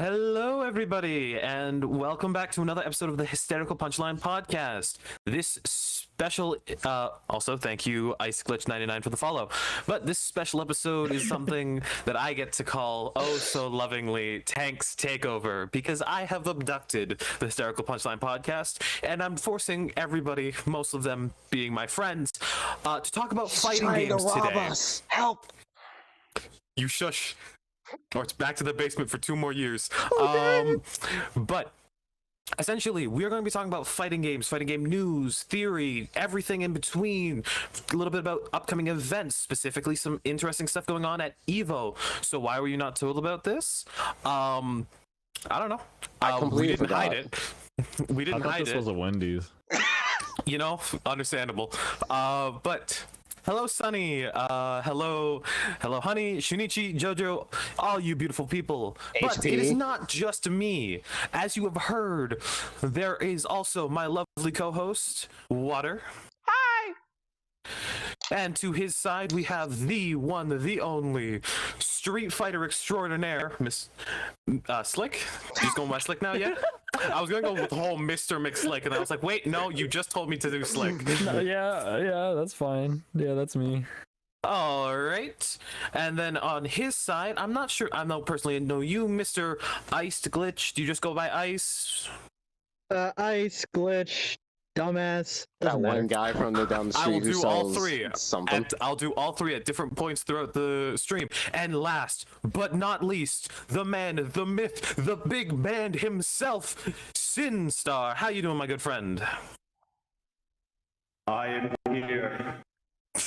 Hello, everybody, and welcome back to another episode of the Hysterical Punchline podcast. This special, also thank you, IceGlitch99 for the follow. But this special episode is something that I get to call, oh so lovingly, Tank's Takeover, because I have abducted the Hysterical Punchline podcast, and I'm forcing everybody, most of them being my friends, to talk about fighting games today. Us. Help! You shush. Or it's back to the basement for 2 more years. But essentially, we are going to be talking about fighting games, fighting game news, theory, everything in between. A little bit about upcoming events, specifically some interesting stuff going on at EVO. So why were you not told about this? I don't know. I completely we didn't forgot. hide it. We didn't hide it. This was a Wendy's. You know, understandable. But hello, Sunny. Hello, honey, Shunichi, Jojo, all you beautiful people. But HP. it is not just me. As you have heard, there is also my lovely co-host, Water. Hi! And to his side, we have the one, the only Street Fighter extraordinaire, Miss Slick. Just going by Slick now, yeah? I was going to go with the whole Mr. McSlick, and I was like, wait, no, you just told me to do Slick. Yeah, that's fine. Yeah, that's me. All right. And then on his side, I'm not sure. I don't personally know you, Mr. Iced Glitch. Do you just go by Ice? Ice, Glitch, Dumbass. That Doesn't one matter. guy from the down the I will street who do all sells three. something. I'll do all three at different points throughout the stream. And last but not least, the man, the myth, the big man himself, Sin Star. How you doing, my good friend? I am here,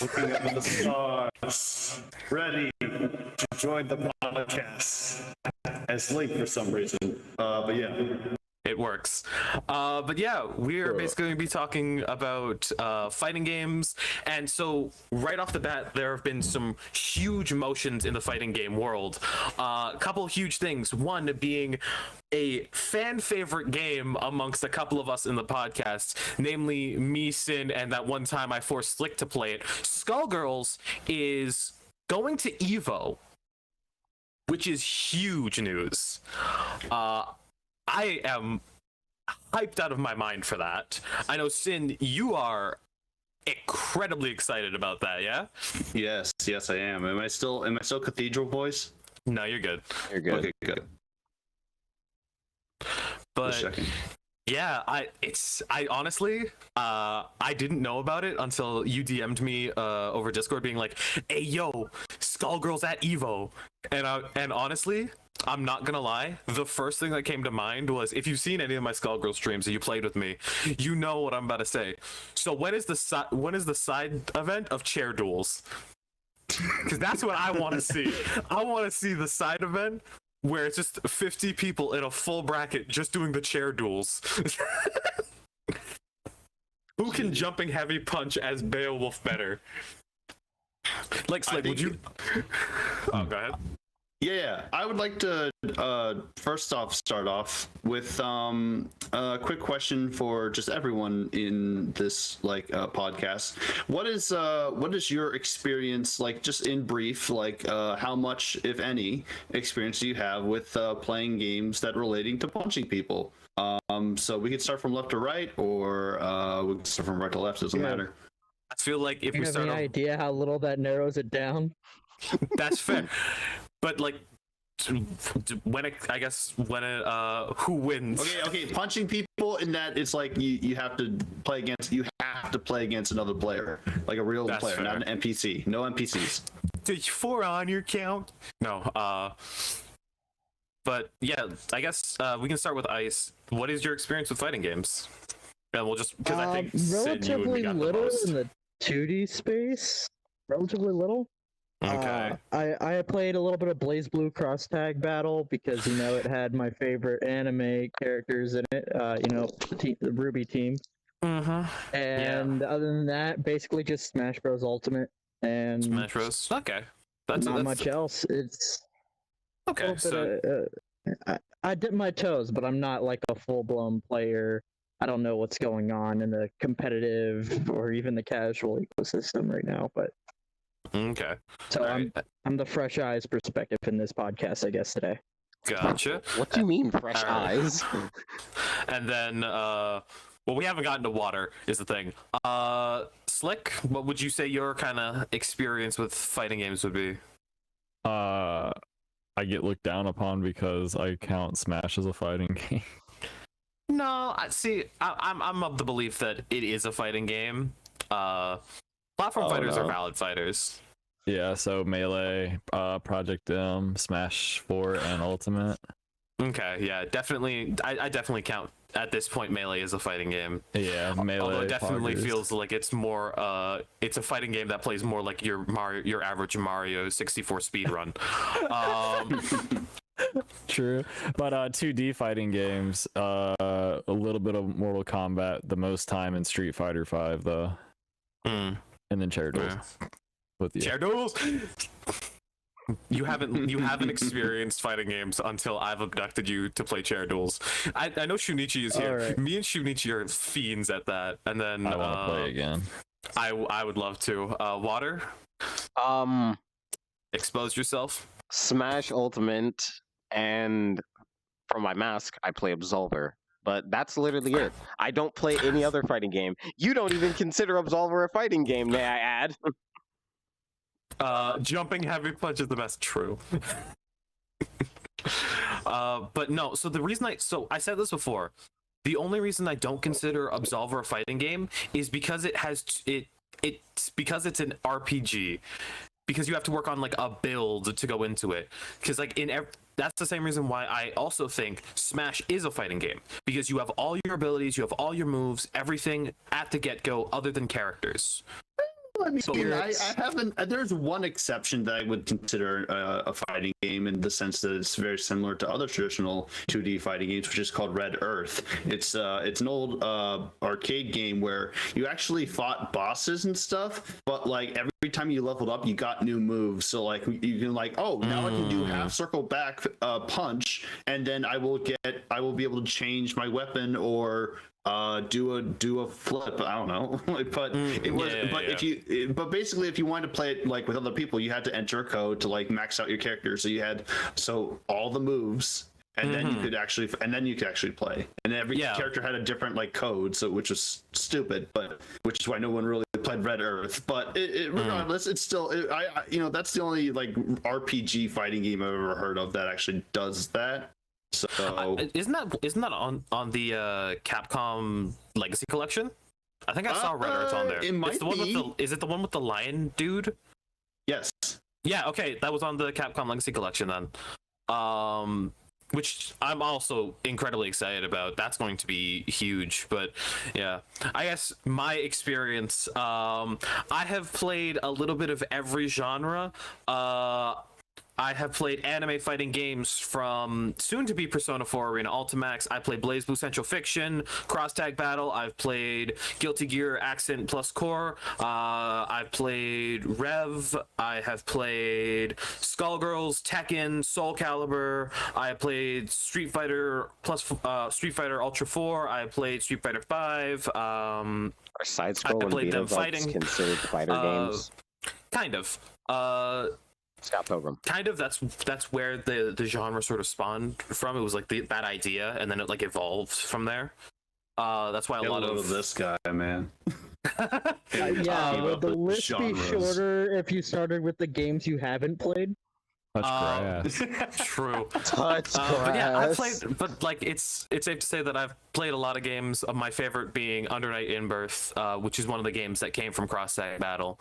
looking at the stars, ready to join the podcast. As Link for some reason. But yeah. It works. But yeah, we're basically going to be talking about fighting games. And so right off the bat, there have been some huge motions in the fighting game world. A couple huge things. One being a fan favorite game amongst a couple of us in the podcast, namely me, Sin, and that one time I forced Slick to play it. Skullgirls is going to EVO, which is huge news. I am hyped out of my mind for that. I know, Sin, you are incredibly excited about that, yeah? Yes, I am. Am I still Cathedral voice? No, you're good. You're good. Okay, good. But Just checking. yeah, I honestly, I didn't know about it until you DM'd me over Discord being like, hey yo, Skullgirls at EVO. And honestly, I'm not gonna lie, the first thing that came to mind was, if you've seen any of my Skullgirl streams and you played with me, you know what I'm about to say. So when is the side event of chair duels? Because that's what I want to see. I want to see the side event where it's just 50 people in a full bracket just doing the chair duels. Who can jumping heavy punch as Beowulf better? Like, Slick, would you? Oh, go ahead. Yeah, I would like to first off start off with a quick question for just everyone in this podcast. What is your experience like, just in brief, like how much, if any, experience do you have with playing games that relating to punching people? So we could start from left to right, or we can start from right to left. Doesn't matter. I feel like if Do you we have start any off, idea how little that narrows it down? that's fair. But like, when who wins? Okay. Punching people in that it's like you have to play against another player, like a real player, fair. not an NPC. No NPCs. Did 4 on your count? No. But yeah, I guess we can start with Ice. What is your experience with fighting games? And we'll just, because I think Sid, you would be relatively got the little most. in the 2D space. Relatively little. Okay. I played a little bit of Blaze Blue Cross Tag Battle because it had my favorite anime characters in it. The Ruby team. Mm-hmm. And other than that, basically just Smash Bros. Ultimate and Smash Bros. Okay. That's much else. It's okay. So I dip my toes, but I'm not like a full-blown player. I don't know what's going on in the competitive or even the casual ecosystem right now, but okay. so I'm the fresh eyes perspective in this podcast, I guess, today. Gotcha. What do you mean, fresh Alright. eyes? And then, well, we haven't gotten to water, is the thing. Slick, what would you say your kind of experience with fighting games would be? I get looked down upon because I count Smash as a fighting game. No, I'm of the belief that it is a fighting game. Platform Oh, fighters are no. valid fighters. Yeah, so Melee, Project M, Smash 4, and Ultimate. Okay, yeah, definitely. I definitely count at this point Melee as a fighting game. Yeah, Melee. Although it definitely Poggers. feels like it's more. It's a fighting game that plays more like your average Mario 64 speedrun. True, but 2D fighting games, a little bit of Mortal Kombat, the most time in Street Fighter 5 though, Mm, and then chair duels with you. chair duels. You haven't experienced fighting games until I've abducted you to play chair duels. I know Shunichi is here. Alright. Me and Shunichi are fiends at that. And then I want to play again. I would love to. Water, expose yourself. Smash Ultimate, and for my mask, I play Absolver. But that's literally it. I don't play any other fighting game. You don't even consider Absolver a fighting game, may I add? Jumping heavy punch is the best. True. But no. So the reason I said this before. The only reason I don't consider Absolver a fighting game is because it's because it's an RPG. Because you have to work on like a build to go into it. Because like that's the same reason why I also think Smash is a fighting game, because you have all your abilities, you have all your moves, everything at the get-go other than characters. I mean, Spirits. I haven't. There's one exception that I would consider a fighting game in the sense that it's very similar to other traditional 2D fighting games, which is called Red Earth. It's an old arcade game where you actually fought bosses and stuff, but like every time you leveled up, you got new moves. So like you can like, oh, now I can do half circle back punch, and then I will be able to change my weapon or do a flip. I don't know. But it was but basically if you wanted to play it like with other people, you had to enter a code to like max out your character. So you had all the moves, and then you could actually play. And every character had a different like code, so which was stupid, but which is why no one really played Red Earth. But regardless, it's still that's the only like RPG fighting game I've ever heard of that actually does that. So Isn't that on the Capcom Legacy Collection? I think I saw Red Earth on there. It might it's the one be. is it the one with the lion dude? yes. Yeah, okay, that was on the Capcom Legacy Collection then. Which I'm also incredibly excited about. That's going to be huge. But yeah, I guess my experience, I have played a little bit of every genre. I have played anime fighting games from soon to be Persona 4 Arena Ultimax. I played BlazBlue Central Fiction, Cross Tag Battle. I've played Guilty Gear Accent Plus Core. I've played Rev. I have played Skullgirls, Tekken, Soul Calibur. I have played Street Fighter plus Street Fighter Ultra 4. I have played Street Fighter 5. Are side scroll I and played beat 'em them ups fighting. considered fighter games? Kind of. Scott Pilgrim. Kind of. That's where the genre sort of spawned from. It was like that idea, and then it like evolved from there. That's why a lot of this guy, man. Would the list be genres. shorter if you started with the games you haven't played? Touch grass. True. Touch But yeah, I've grass. played. But like, it's safe to say that I've played a lot of games. Of my favorite being Under Night in Birth, which is one of the games that came from Cross Tag Battle.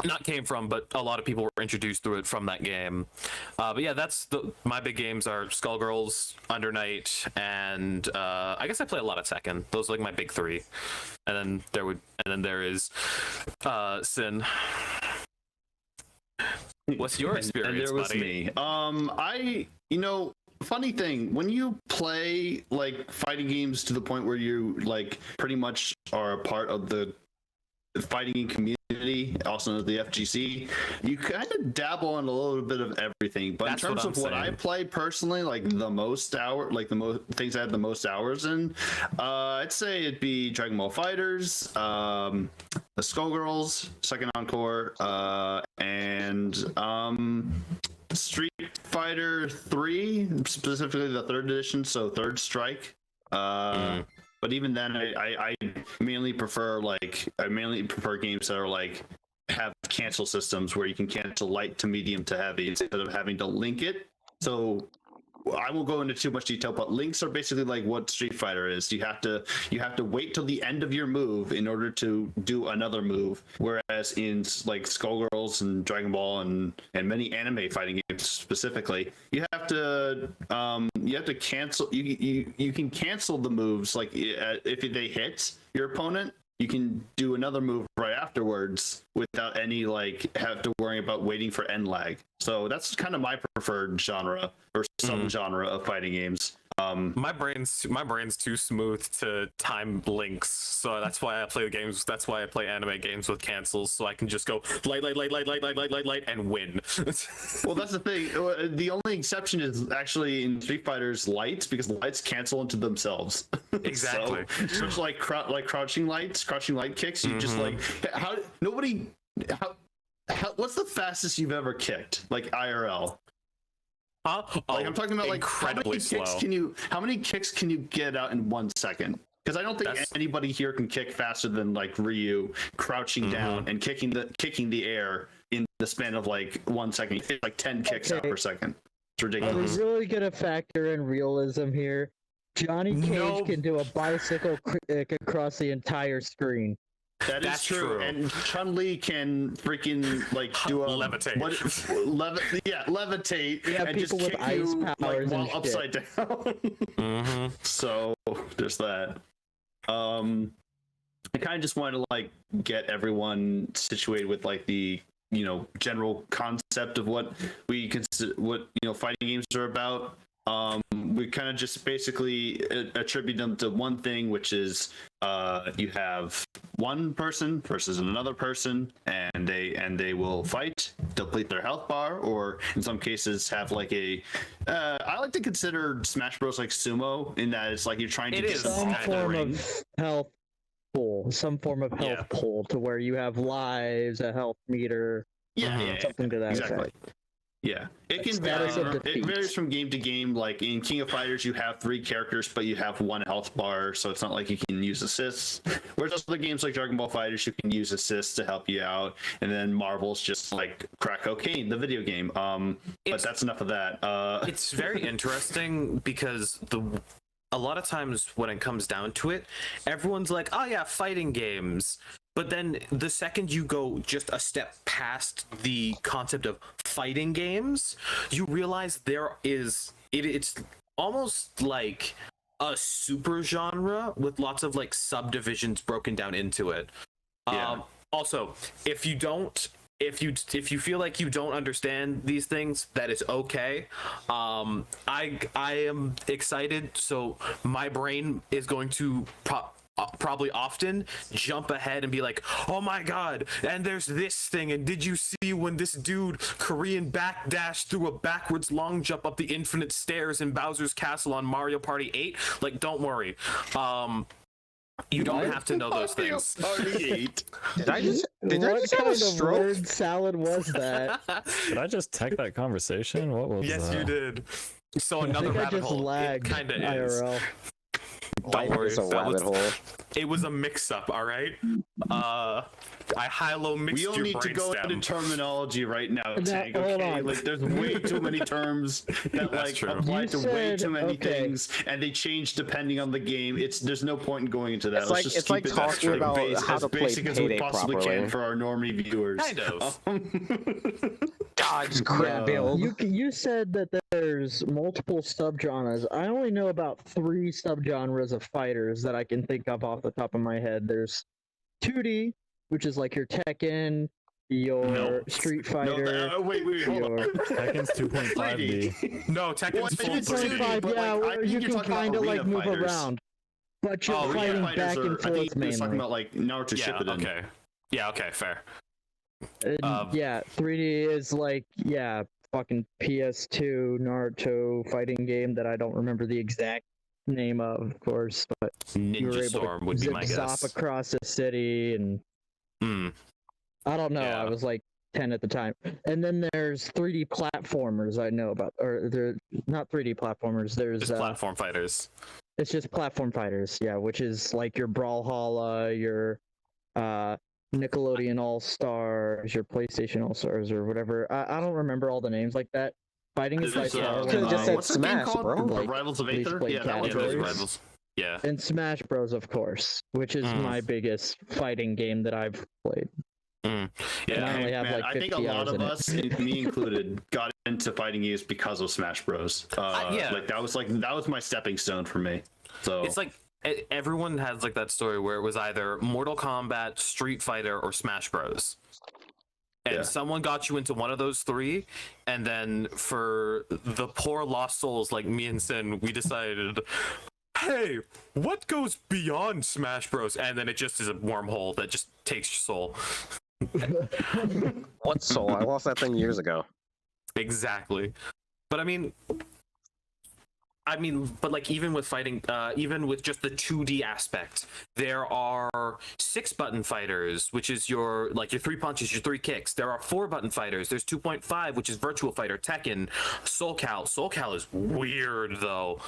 Not came from, but a lot of people were introduced through it from that game. But yeah, my big games are Skullgirls, Under Night, and I guess I play a lot of Tekken. Those are like my big three. And then there is Sin. What's your experience, And there was buddy? me. Funny thing, when you play like fighting games to the point where you like pretty much are a part of the fighting community, also known as the FGC, you kind of dabble in a little bit of everything. But That's in terms what of I'm what I saying. play personally, like the things I had the most hours in, I'd say it'd be Dragon Ball Fighters, the Skullgirls, Second Encore, and Street Fighter 3, specifically the third edition, so Third Strike. But even then, I mainly prefer games that are like have cancel systems where you can cancel light to medium to heavy instead of having to link it. So I won't go into too much detail, but links are basically like what Street Fighter is. You have to wait till the end of your move in order to do another move. Whereas in like Skullgirls and Dragon Ball and many anime fighting games specifically, you have to cancel. You can cancel the moves like if they hit your opponent. You can do another move right afterwards without any have to worry about waiting for end lag. So that's kind of my preferred genre or subgenre of fighting games. My brain's too smooth to time links, so that's why I play the games. That's why I play anime games with cancels, so I can just go light, and win. Well, that's the thing. The only exception is actually in Street Fighter's lights, because lights cancel into themselves. Exactly. So it's like crouching light kicks. You just what's the fastest you've ever kicked, like IRL? Huh? I'm talking about incredibly slow. How many kicks can you get out in 1 second? Because I don't think anybody here can kick faster than Ryu crouching down and kicking the air in the span of 1 second. You hit 10 kicks out per second. It's ridiculous. Are we really gonna factor in realism here? Johnny Cage can do a bicycle across the entire screen. That's true. And Chun-Li can freaking do a levitate. Levitate and just with kick ice you powers while and upside down. So there's that. I kind of just wanted to get everyone situated with the general concept of what we consider fighting games are about. We kind of just basically attribute them to one thing, which is you have one person versus another person, and they will fight, deplete their health bar, or in some cases have I like to consider Smash Bros like sumo, in that it's you're trying to get some form of health pool, to where you have lives, a health meter, something to that exactly. effect. Yeah, it can vary. It varies from game to game. Like in King of Fighters, you have 3 characters, but you have 1 health bar, so it's not like you can use assists. Whereas other games like Dragon Ball Fighters, you can use assists to help you out. And then Marvel's just crack cocaine, the video game. But that's enough of that. It's very interesting because a lot of times when it comes down to it, everyone's like, "Oh yeah, fighting games." But then the second you go just a step past the concept of fighting games, you realize it's almost like a super genre with lots of subdivisions broken down into it. Also, if you feel like you don't understand these things, that is okay. I am excited, so my brain is going to probably often jump ahead and be like, oh my god, and there's this thing, and did you see when this dude Korean backdash through a backwards long jump up the infinite stairs in Bowser's Castle on Mario Party 8? Don't worry. You don't have to know those things. Did I just have a stroke? Word salad was that? Did I just tech that conversation? What was Yes, that? you did. So another rabbit hole. It kind of is. IRL. Don't worry. It's a rabbit hole. It was a mix-up, all right? I high-low mixed We all your need to go brainstem. into terminology right now, Tank. hold Okay, on. there's way too many terms that That's true. apply You to way said- too many okay. things, and they change depending on the game. There's no point in going into that. It's Let's like- just it's keep like it talking as about how as to play basic as we Payday possibly properly. can for our normie viewers. Kind of. God, it's crap build. You said that there's multiple subgenres. I only know about 3 subgenres of fighters that I can think of off the top of my head. There's 2D, which is like your Tekken, your Street Fighter. Wait, hold on. Tekken's 2.5D. No, Tekken's full 3D. 2.5, but, yeah, I where think you you're can talking about kind of arena move fighters. around. But you're Oh, fighting Fighters back and I forth think he was mainly. talking about Naruto Yeah, Shippuden. okay. Yeah, okay, fair. Yeah, 3D is fucking PS2 Naruto fighting game that I don't remember the exact name of course, but you were Ninja able Storm to would be zip my zop guess. across the city, and I don't know. Yeah. I was like 10 at the time. And then there's 3D platformers I know about, or they're not 3D platformers. There's Just platform fighters. It's just platform fighters, yeah, which is like your Brawlhalla, your Nickelodeon All Stars, your PlayStation All Stars, or whatever. I don't remember all the names like that. Fighting is by far could've just said what's the game Smash, called? bro. Like, Rivals of least Aether? played Yeah, that was categories. Rivals. Yeah. and Smash Bros, of course, which is my biggest fighting game that I've played. And Yeah. I only have Man, like I think a 50 lot hours of in it. us, me included, got into fighting games because of Smash Bros. Yeah. That was my stepping stone for me. So It's like everyone has like that story where it was either Mortal Kombat, Street Fighter, or Smash Bros. And Yeah. someone got you into one of those three, and then for the poor lost souls like me and Sin, we decided, hey, what goes beyond Smash Bros? And then it just is a wormhole that just takes your soul. What soul? I lost that thing years ago. Exactly. But but like even with fighting, even with just the 2D aspect, there are 6-button fighters, which is your 3 punches, your 3 kicks. There are 4-button fighters. There's 2.5, which is Virtual Fighter, Tekken, Soul Cal. Soul Cal is weird though.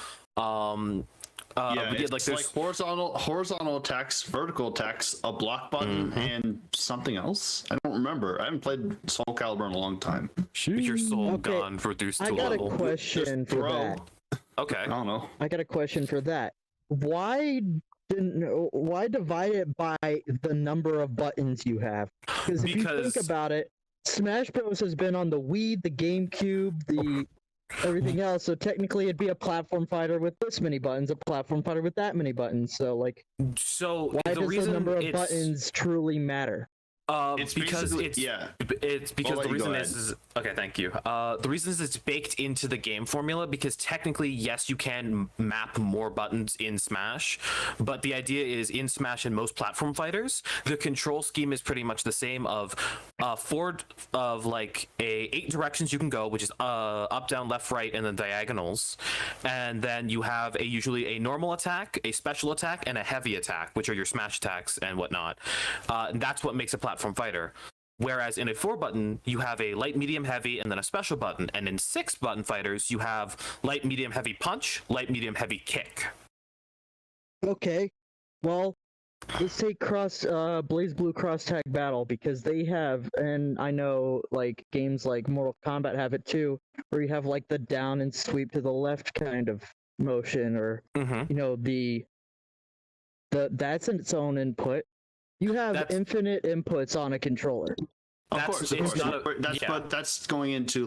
it's like like horizontal attacks, vertical attacks, a block button, and something else. I don't remember. I haven't played Soul Calibur in a long time. your soul Okay, gone reduced to I a got a level. question for Throw. that. Okay. I don't know. I got a question for that. Why divide it by the number of buttons you have? Because if you think about it, Smash Bros has been on the Wii, the GameCube, the everything else. So technically, it'd be a platform fighter with this many buttons, a platform fighter with that many buttons. So why the does the reason number of it's- buttons truly matter? It's because it's because let the you reason go is okay. Thank you. The reason is it's baked into the game formula because technically, yes, you can map more buttons in Smash, but the idea is in Smash and most platform fighters, the control scheme is pretty much the same of 8 directions you can go, which is up, down, left, right, and then diagonals, and then you have usually a normal attack, a special attack, and a heavy attack, which are your smash attacks and whatnot. And that's what makes a platform fighter. Whereas in a 4-button, you have a light, medium, heavy, and then a special button. And in 6-button fighters, you have light, medium, heavy punch, light, medium, heavy kick. Okay, well, let's take Blaze Blue Cross Tag Battle because they have, and I know like games like Mortal Kombat have it too, where you have like the down and sweep to the left kind of motion, or that's its own input. You have infinite inputs on a controller. Of course. Yeah. But that's going into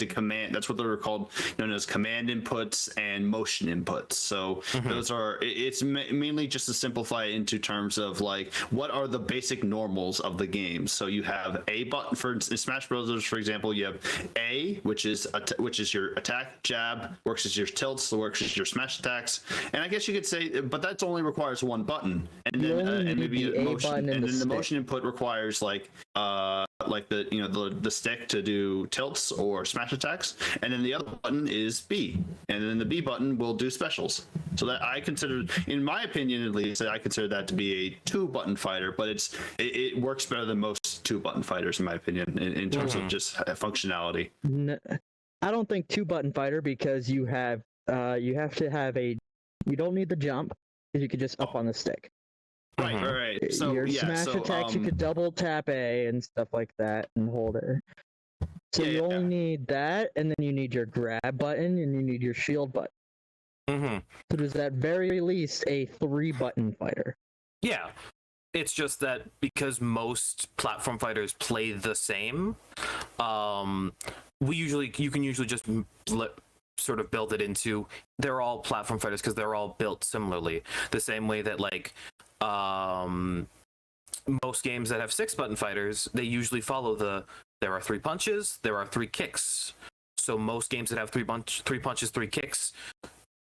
command. That's what they're called, known as command inputs and motion inputs. So those are. It's mainly just to simplify it into terms of like what are the basic normals of the game. So you have a button for Smash Bros. For example, you have A, which is your attack, jab, works as your tilts, works as your smash attacks, and I guess you could say, but that only requires one button, and then and maybe a motion, and then the motion input requires like the stick to do tilts or smash attacks, and then the other button is B, and then the B button will do specials. So that I consider, in my opinion at least, I consider that to be a 2-button fighter, but it works better than most 2-button fighters in my opinion in terms of just functionality. I don't think 2-button fighter because you have to have you don't need the jump because you could just up on the stick. Right. So your smash attacks, you could double tap A and stuff like that and hold it. So you only need that, and then you need your grab button, and you need your shield button. So there's at very least a 3-button fighter. Yeah. It's just that because most platform fighters play the same, you can usually just sort of build it into they're all platform fighters because they're all built similarly. The same way that like most games that have 6-button fighters, they usually follow there are 3 punches, there are 3 kicks. So most games that have 3 punches, 3 kicks,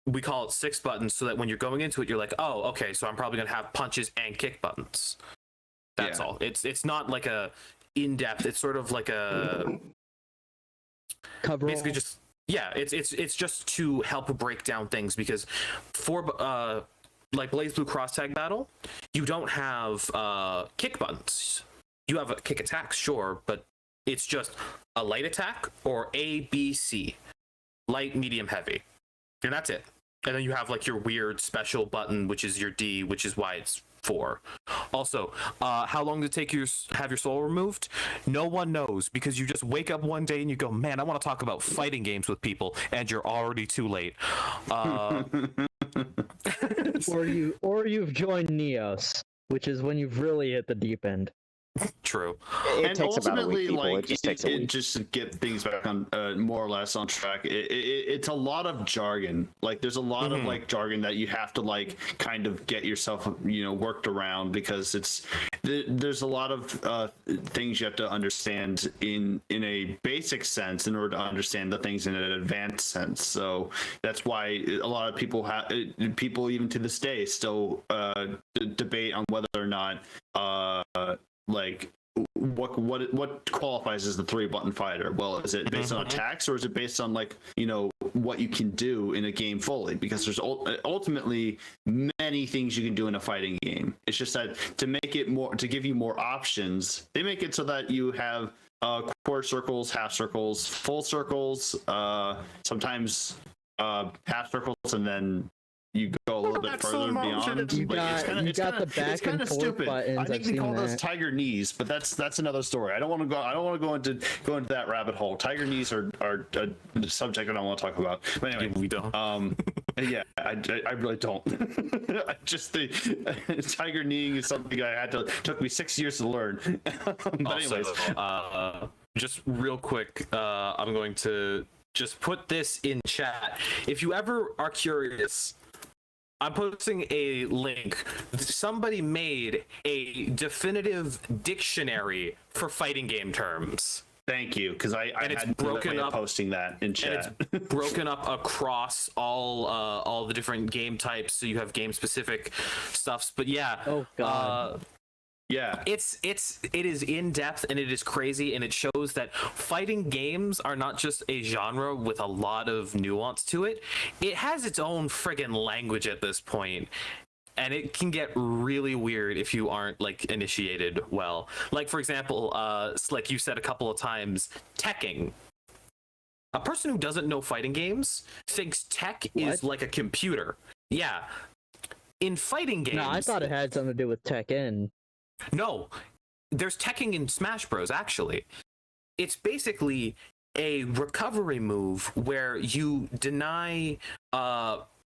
we call it 6 buttons, so that when you're going into it, you're like, oh, okay, so I'm probably gonna have punches and kick buttons. That's all. It's not like a in-depth. It's sort of like a Cover basically just it's just to help break down things because like Blaze Blue Cross Tag Battle, you don't have kick buttons. you have a kick attack, sure, but it's just a light attack or A, B, C, light, medium, heavy, and that's it. And then you have like your weird special button, which is your D, which is why it's 4. Also, how long does it take you to have your soul removed? No one knows, because you just wake up one day and you go, man, I want to talk about fighting games with people, and you're already too late. Or you've joined Neos, which is when you've really hit the deep end. True. It takes about a week, people. It just takes a week. Just to get things back on more or less on track. It's a lot of jargon. Like there's a lot of like jargon that you have to like kind of get yourself worked around, because there's a lot of things you have to understand in a basic sense in order to understand the things in an advanced sense. So that's why a lot of people even to this day still debate on whether or not like what qualifies as the 3-button fighter. Well, is it based on attacks, or is it based on like what you can do in a game fully? Because there's ultimately many things you can do in a fighting game. It's just that to give you more options, they make it so that you have quarter circles, half circles, full circles, sometimes half circles, and then you go a little bit further beyond. You got the back and forth stupid buttons. I think they call those tiger knees, but that's another story. I don't want to go into that rabbit hole. Tiger knees are a subject I don't want to talk about. But anyway, We don't. yeah, I really don't. Just the tiger kneeing is something took me 6 years to learn. But anyways, just real quick, I'm going to just put this in chat. If you ever are curious, I'm posting a link. Somebody made a definitive dictionary for fighting game terms. thank you, because I it's had broken no way of up, posting that in chat. And it's broken up across all the different game types, so you have game specific stuffs. But yeah, Oh god. Yeah, it is in depth, and it is crazy, and it shows that fighting games are not just a genre with a lot of nuance to it. It has its own friggin' language at this point, and it can get really weird if you aren't like initiated well. Like for example, like you said a couple of times, Tekken. A person who doesn't know fighting games thinks tech is like a computer. Yeah, in fighting games. No, I thought it had something to do with Tekken. No, there's Tekken in Smash Bros. Actually, it's basically a recovery move where you deny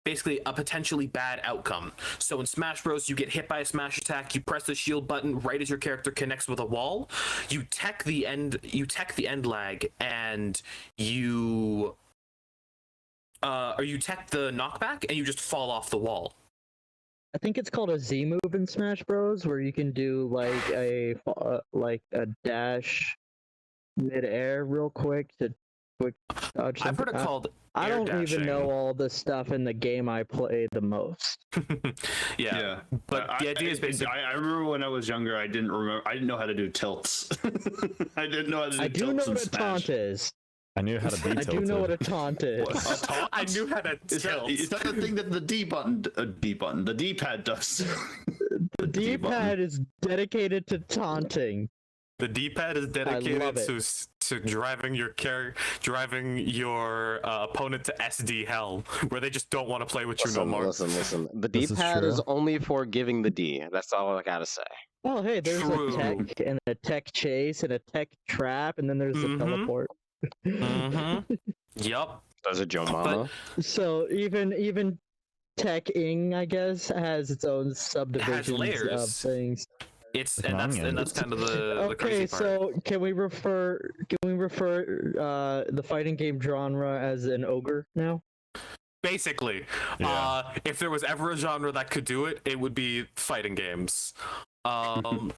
basically a potentially bad outcome. So in Smash Bros, you get hit by a smash attack, you press the shield button right as your character connects with a wall, you tech the end lag, and you tech the knockback, and you just fall off the wall. I think it's called a Z move in Smash Bros, where you can do like a dash mid-air real quick to quick dodge. I've heard it called I air don't even dashing. know all the stuff in the game I play the most. Yeah. But the idea is basically. I remember when I was younger, I didn't know how to do tilts. I didn't know how to do I tilts do know in what a Smash. taunt is. I knew how to be I tilted. do know what a taunt is. I knew how to tilt. Is that the thing that the the D-pad does? The D-pad is dedicated to taunting. The D-pad is dedicated to driving your opponent to SD hell, where they just don't want to play with you no more. Listen. The This is D-pad is true. only for giving the D. That's all I gotta say. Oh, hey, there's True. a tech and a tech chase and a tech trap, and then there's the teleport. Mm-hmm. Yup. Does it, Joe Mama? So even tech-ing, I guess, has its own subdivisions of layers. things. It's and that's kind of the Okay, crazy part. so can we refer the fighting game genre as an ogre now? Basically, Yeah. if there was ever a genre that could do it, it would be fighting games. But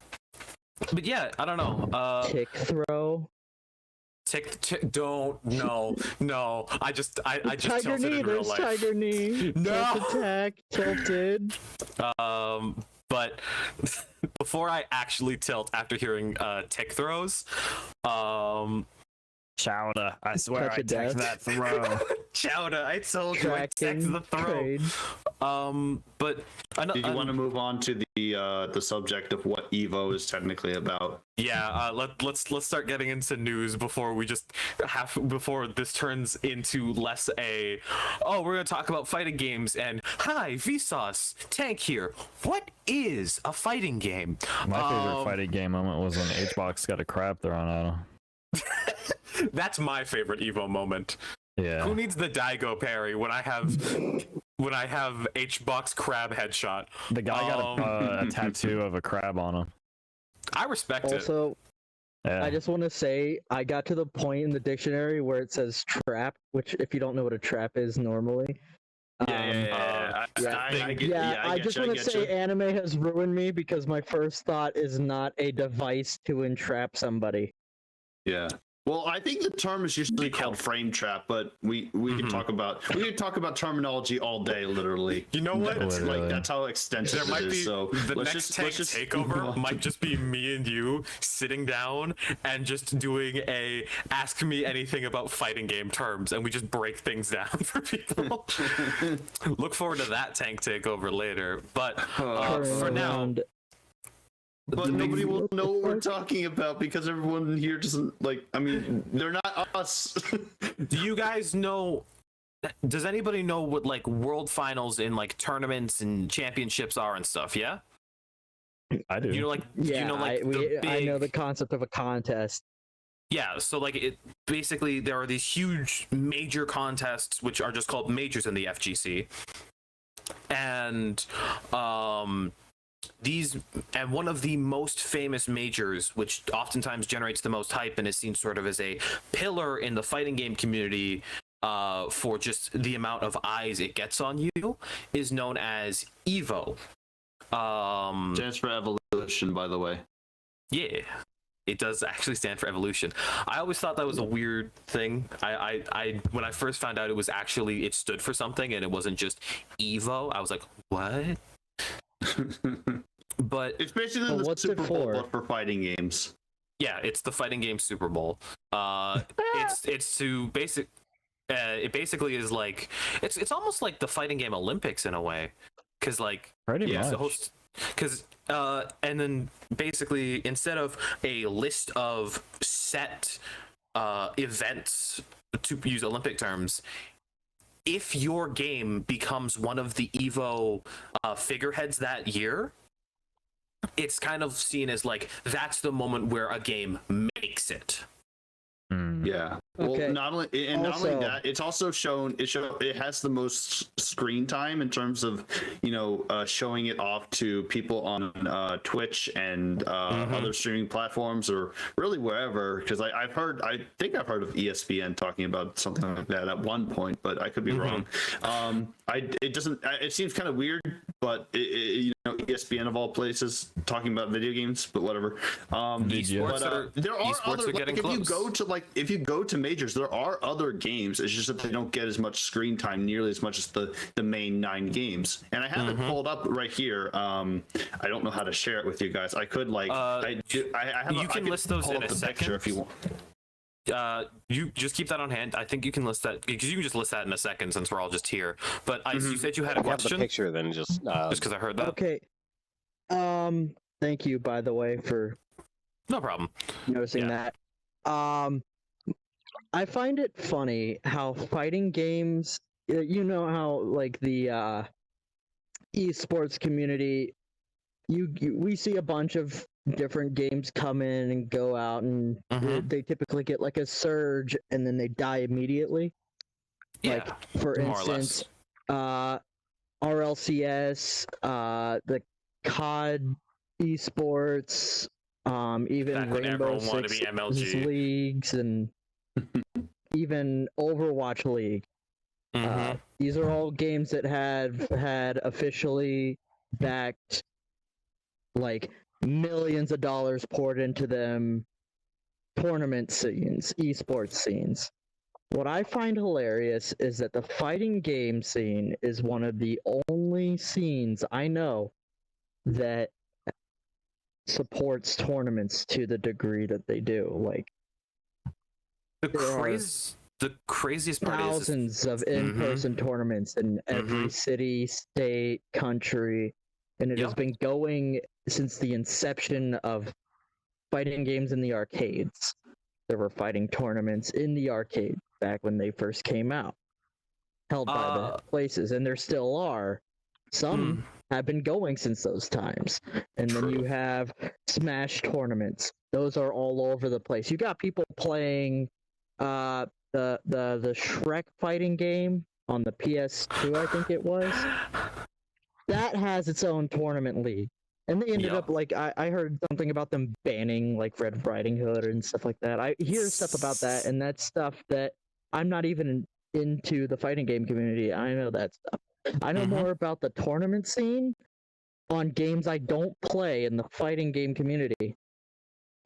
yeah, I don't know. Tick throw. Don't no. I just Tiger tilted knee. in real There's life. tiger knee. No. Tilt attack. Tilted. But before I actually tilt after hearing tick throws, Chowder, I swear Touch I of teched death. that throw. Chowder, I told you I Tracking, texted the throw. trade. But Do you want to move on to the subject of what Evo is technically about? yeah, let's start getting into news before we just before this turns into less a we're gonna talk about fighting games and hi Vsauce Tank here. What is a fighting game? My favorite fighting game moment was when Hbox got a crab thrown at him. That's my favorite Evo moment. Yeah. Who needs the Daigo parry when I have Hbox crab headshot? The guy got a tattoo of a crab on him. I respect it. Also, Yeah. I just want to say I got to the point in the dictionary where it says trap, which if you don't know what a trap is normally. I just want to say anime has ruined me because my first thought is not a device to entrap somebody. Yeah. Well, I think the term is usually called frame trap, but we can talk about terminology all day, literally. You know what? That's, like, that's how extensive There might it is. be So the let's next just tank move takeover on might to- just be me and you sitting down and just doing a ask me anything about fighting game terms, and we just break things down for people. Look forward to that tank takeover later. But for now, Around- But nobody will know what we're talking about because everyone here doesn't like. I mean, they're not us. do you guys know? Does anybody know what like world finals in like tournaments and championships are and stuff? Yeah, I do. you know, like yeah, you know, like I know the big- concept of a contest. Yeah, so like it basically there are these huge major contests which are just called majors in the FGC, and one of the most famous majors, which oftentimes generates the most hype and is seen sort of as a pillar in the fighting game community for just the amount of eyes it gets on you, is known as Evo. Stands for evolution, by the way. Yeah, it does actually stand for evolution. I always thought that was a weird thing. I when I first found out it stood for something and it wasn't just Evo, I was like, what? But It's basically But the what's it Super Bowl, for? but for fighting games. yeah, it's the fighting game Super Bowl. It's to basic. It basically is like it's almost like the fighting game Olympics in a way, because like Pretty it's much. the host. Because and then basically instead of a list of set events, to use Olympic terms, if your game becomes one of the Evo figureheads that year, it's kind of seen as like that's the moment where a game makes it. Mm. Yeah. Okay. Well, not only Also- that, it's also it has the most screen time in terms of showing it off to people on Twitch and other streaming platforms or really wherever. Because I think I've heard of ESPN talking about something like that at one point, but I could be wrong. It seems kind of weird, but ESPN of all places talking about video games, but whatever. Esports There are esports other are getting if you close. if you go to majors, there are other games. It's just that they don't get as much screen time, nearly as much as the main 9 games. And I have it pulled up right here. I don't know how to share it with you guys. I could like I have you can list those pull in up a the picture second. if you want. You just keep that on hand. I think you can list that because you can just list that in a second since we're all just here. But you said you had a If you have the question picture, then just just because I heard that. Okay. Thank you, by the way, for No problem. noticing that. I find it funny how fighting games, how like the esports community, we see a bunch of different games come in and go out, and they typically get like a surge and then they die immediately. Yeah, Like for more or instance, RLCS, the COD esports, even Back when Rainbow everyone wanted to Six be MLG. leagues, and even Overwatch League. These are all games that had officially backed, like millions of dollars poured into them, tournament scenes, esports scenes. What I find hilarious is that the fighting game scene is one of the only scenes I know that supports tournaments to the degree that they do. Like, There are the craziest part is thousands of in-person tournaments in every city, state, country, and it has been going since the inception of fighting games in the arcades. There were fighting tournaments in the arcade back when they first came out, held by the places, and there still are. Some have been going since those times. And then you have Smash tournaments. Those are all over the place. You got people playing the Shrek fighting game on the PS2, I think it was. That has its own tournament league. And they ended up, like, I heard something about them banning, like, Red Riding Hood and stuff like that. I hear stuff about that, and that's stuff that I'm not even into the fighting game community. I know that stuff. I know more about the tournament scene on games I don't play in the fighting game community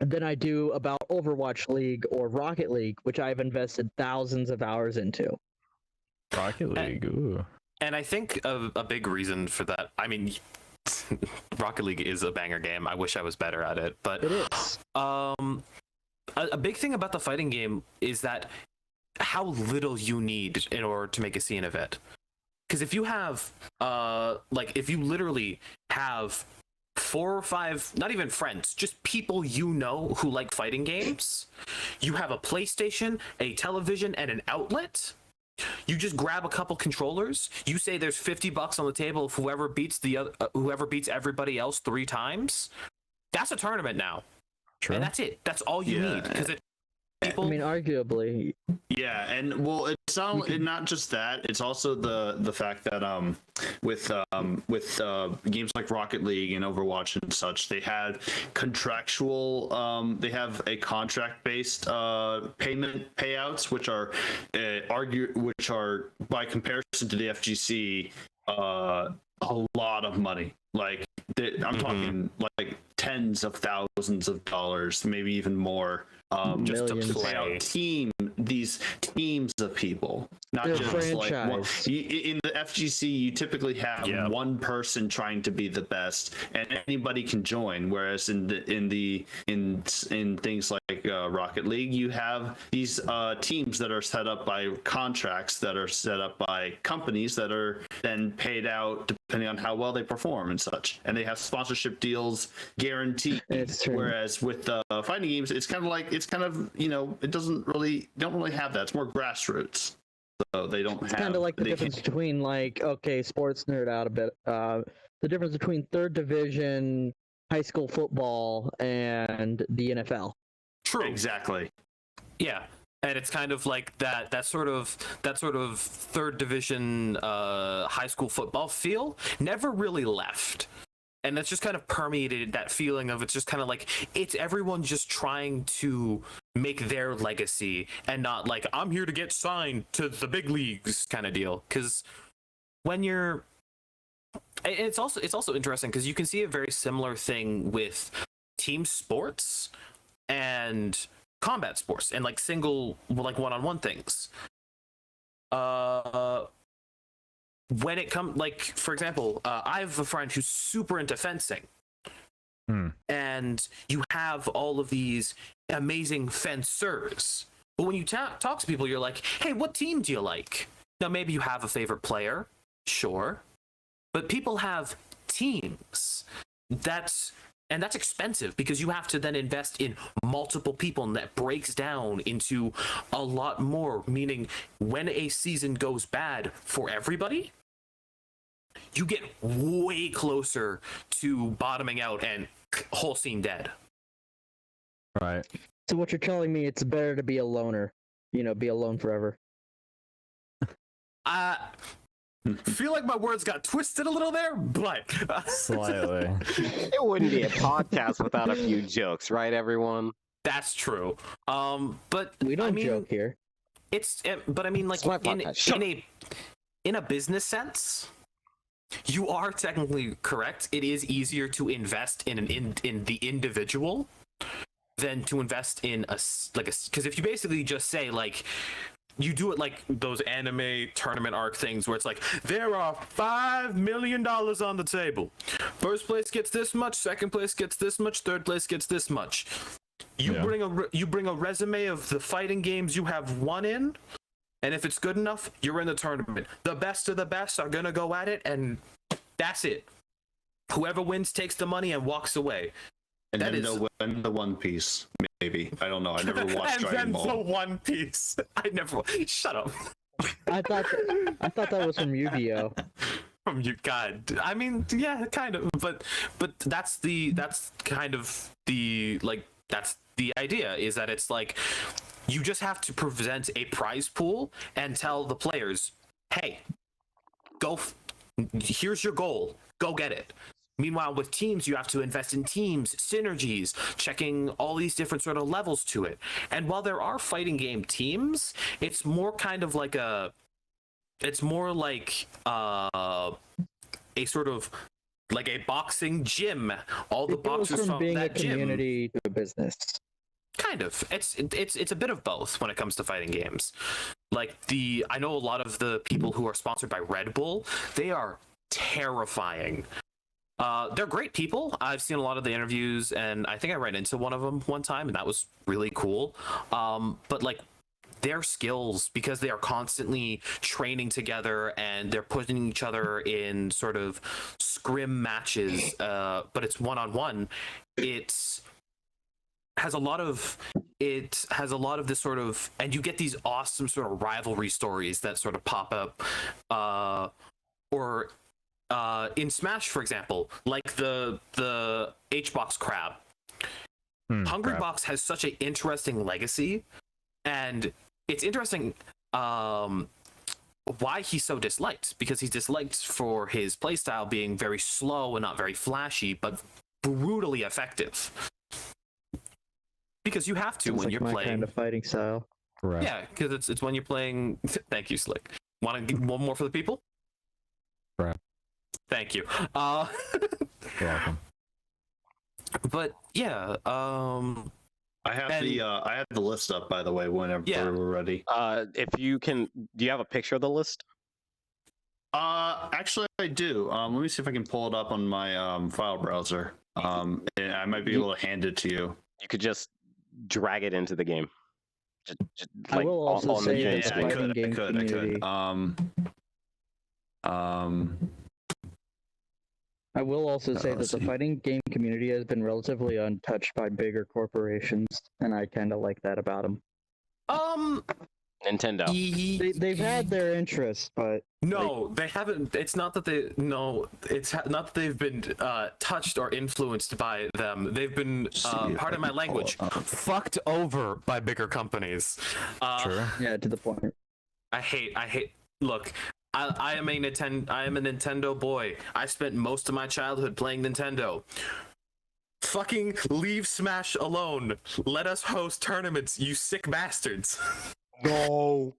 than I do about Overwatch League or Rocket League, which I've invested thousands of hours into. Rocket League, ooh. And I think a big reason for that, I mean, Rocket League is a banger game. I wish I was better at it, but it is. A big thing about the fighting game is that how little you need in order to make a scene of it. Because if you have, if you literally have 4 or 5, not even friends, just people you know who like fighting games, you have a PlayStation, a television, and an outlet. You just grab a couple controllers. You say there's $50 on the table if whoever beats whoever beats everybody else 3 times. That's a tournament now. True. And that's it. That's all you need. Because people. I mean, arguably. Yeah, and well, it's not just that. It's also the fact that with games like Rocket League and Overwatch and such, they had contractual. They have a contract-based payment payouts, which are by comparison to the FGC, a lot of money. Like I'm talking like tens of thousands of dollars, maybe even more. Just to play out these teams of people, not They're just franchise. like one. In the FGC, you typically have one person trying to be the best, and anybody can join. Whereas in things like Rocket League, you have these teams that are set up by contracts that are set up by companies that are then paid out depending on how well they perform and such, and they have sponsorship deals guaranteed. Whereas with fighting games, it's kind of it don't really have that. It's more grassroots, so they don't have. It's kind of like the difference between sports nerd out a bit. The difference between third division high school football and the NFL. True. Exactly. Yeah. And it's kind of like that sort of third division high school football feel never really left. And that's just kind of permeated that feeling of it's just kind of like it's everyone just trying to make their legacy and not like I'm here to get signed to the big leagues kind of deal. Because when you're, it's also interesting because you can see a very similar thing with team sports and combat sports and like single one-on-one things. When it comes, like, for example, I have a friend who's super into fencing. And you have all of these amazing fencers. But when you talk to people, you're like, hey, what team do you like? Now, maybe you have a favorite player. Sure. But people have teams. That's expensive because you have to then invest in multiple people, and that breaks down into a lot more, meaning when a season goes bad for everybody, you get way closer to bottoming out and whole scene dead. Right. So what you're telling me, it's better to be a loner, be alone forever. Feel like my words got twisted a little there, but Slightly. It wouldn't be a podcast without a few jokes, right, everyone? that's true. But We don't joke here. But I mean, like It's my podcast. in a business sense, you are technically correct. It is easier to invest in the individual than to invest in because if you basically just say like you do it like those anime tournament arc things where it's like there are $5 million on the table. First place gets this much, second place gets this much, third place gets this much. You Yeah. bring a resume of the fighting games you have won in, and if it's good enough, you're in the tournament. The best of the best are gonna go at it, and that's it. Whoever wins takes the money and walks away. And That then is- they'll win the One Piece. Maybe, I don't know. I never watched and Dragon then the Ball. One Piece. I never. Shut up. I thought that was from Yu-Gi-Oh. From you, God. I mean, yeah, kind of, but that's kind of the that's the idea, is that it's like you just have to present a prize pool and tell the players, hey, here's your goal, go get it. Meanwhile, with teams, you have to invest in teams, synergies, checking all these different sort of levels to it. And while there are fighting game teams, it's more kind of like it's more like a sort of like a boxing gym. All the It goes boxers from being a that gym. community to a business. Kind of. It's a bit of both when it comes to fighting games. Like I know a lot of the people who are sponsored by Red Bull, they are terrifying. They're great people. I've seen a lot of the interviews, and I think I ran into one of them one time, and that was really cool. But like their skills, because they are constantly training together and they're putting each other in sort of scrim matches, but it's one-on-one. It has a lot of this sort of, and you get these awesome sort of rivalry stories that sort of pop up, or in Smash, for example, like the H-Box Crab. Hungry Crab. Box has such an interesting legacy, and it's interesting why he's so disliked, because he's disliked for his playstyle being very slow and not very flashy, but brutally effective. Because you have to Sounds when like you're my playing. kind of fighting style. Correct. Yeah, because it's when you're playing. Thank you, Slick. Want to give one more for the people? Right. Thank you. You're welcome. But yeah, I have And- I have the list up, by the way, whenever Yeah. we're ready. If you can, do you have a picture of the list? Actually, I do. Let me see if I can pull it up on my file browser. And I might be able to hand it to you. You could just drag it into the game. Just, I will also on the say game that screen. fighting game community. I will also say that let's the see. fighting game community has been relatively untouched by bigger corporations, and I kind of like that about them. Nintendo. They've had their interests, but No, they haven't. It's not that they. No, it's not that they've been touched or influenced by them. They've been, See if pardon I my can pull language, it up. fucked over by bigger companies. True. yeah, to the point. I hate. Look, I am a Nintendo boy. I spent most of my childhood playing Nintendo. Fucking leave Smash alone. Let us host tournaments, you sick bastards. No.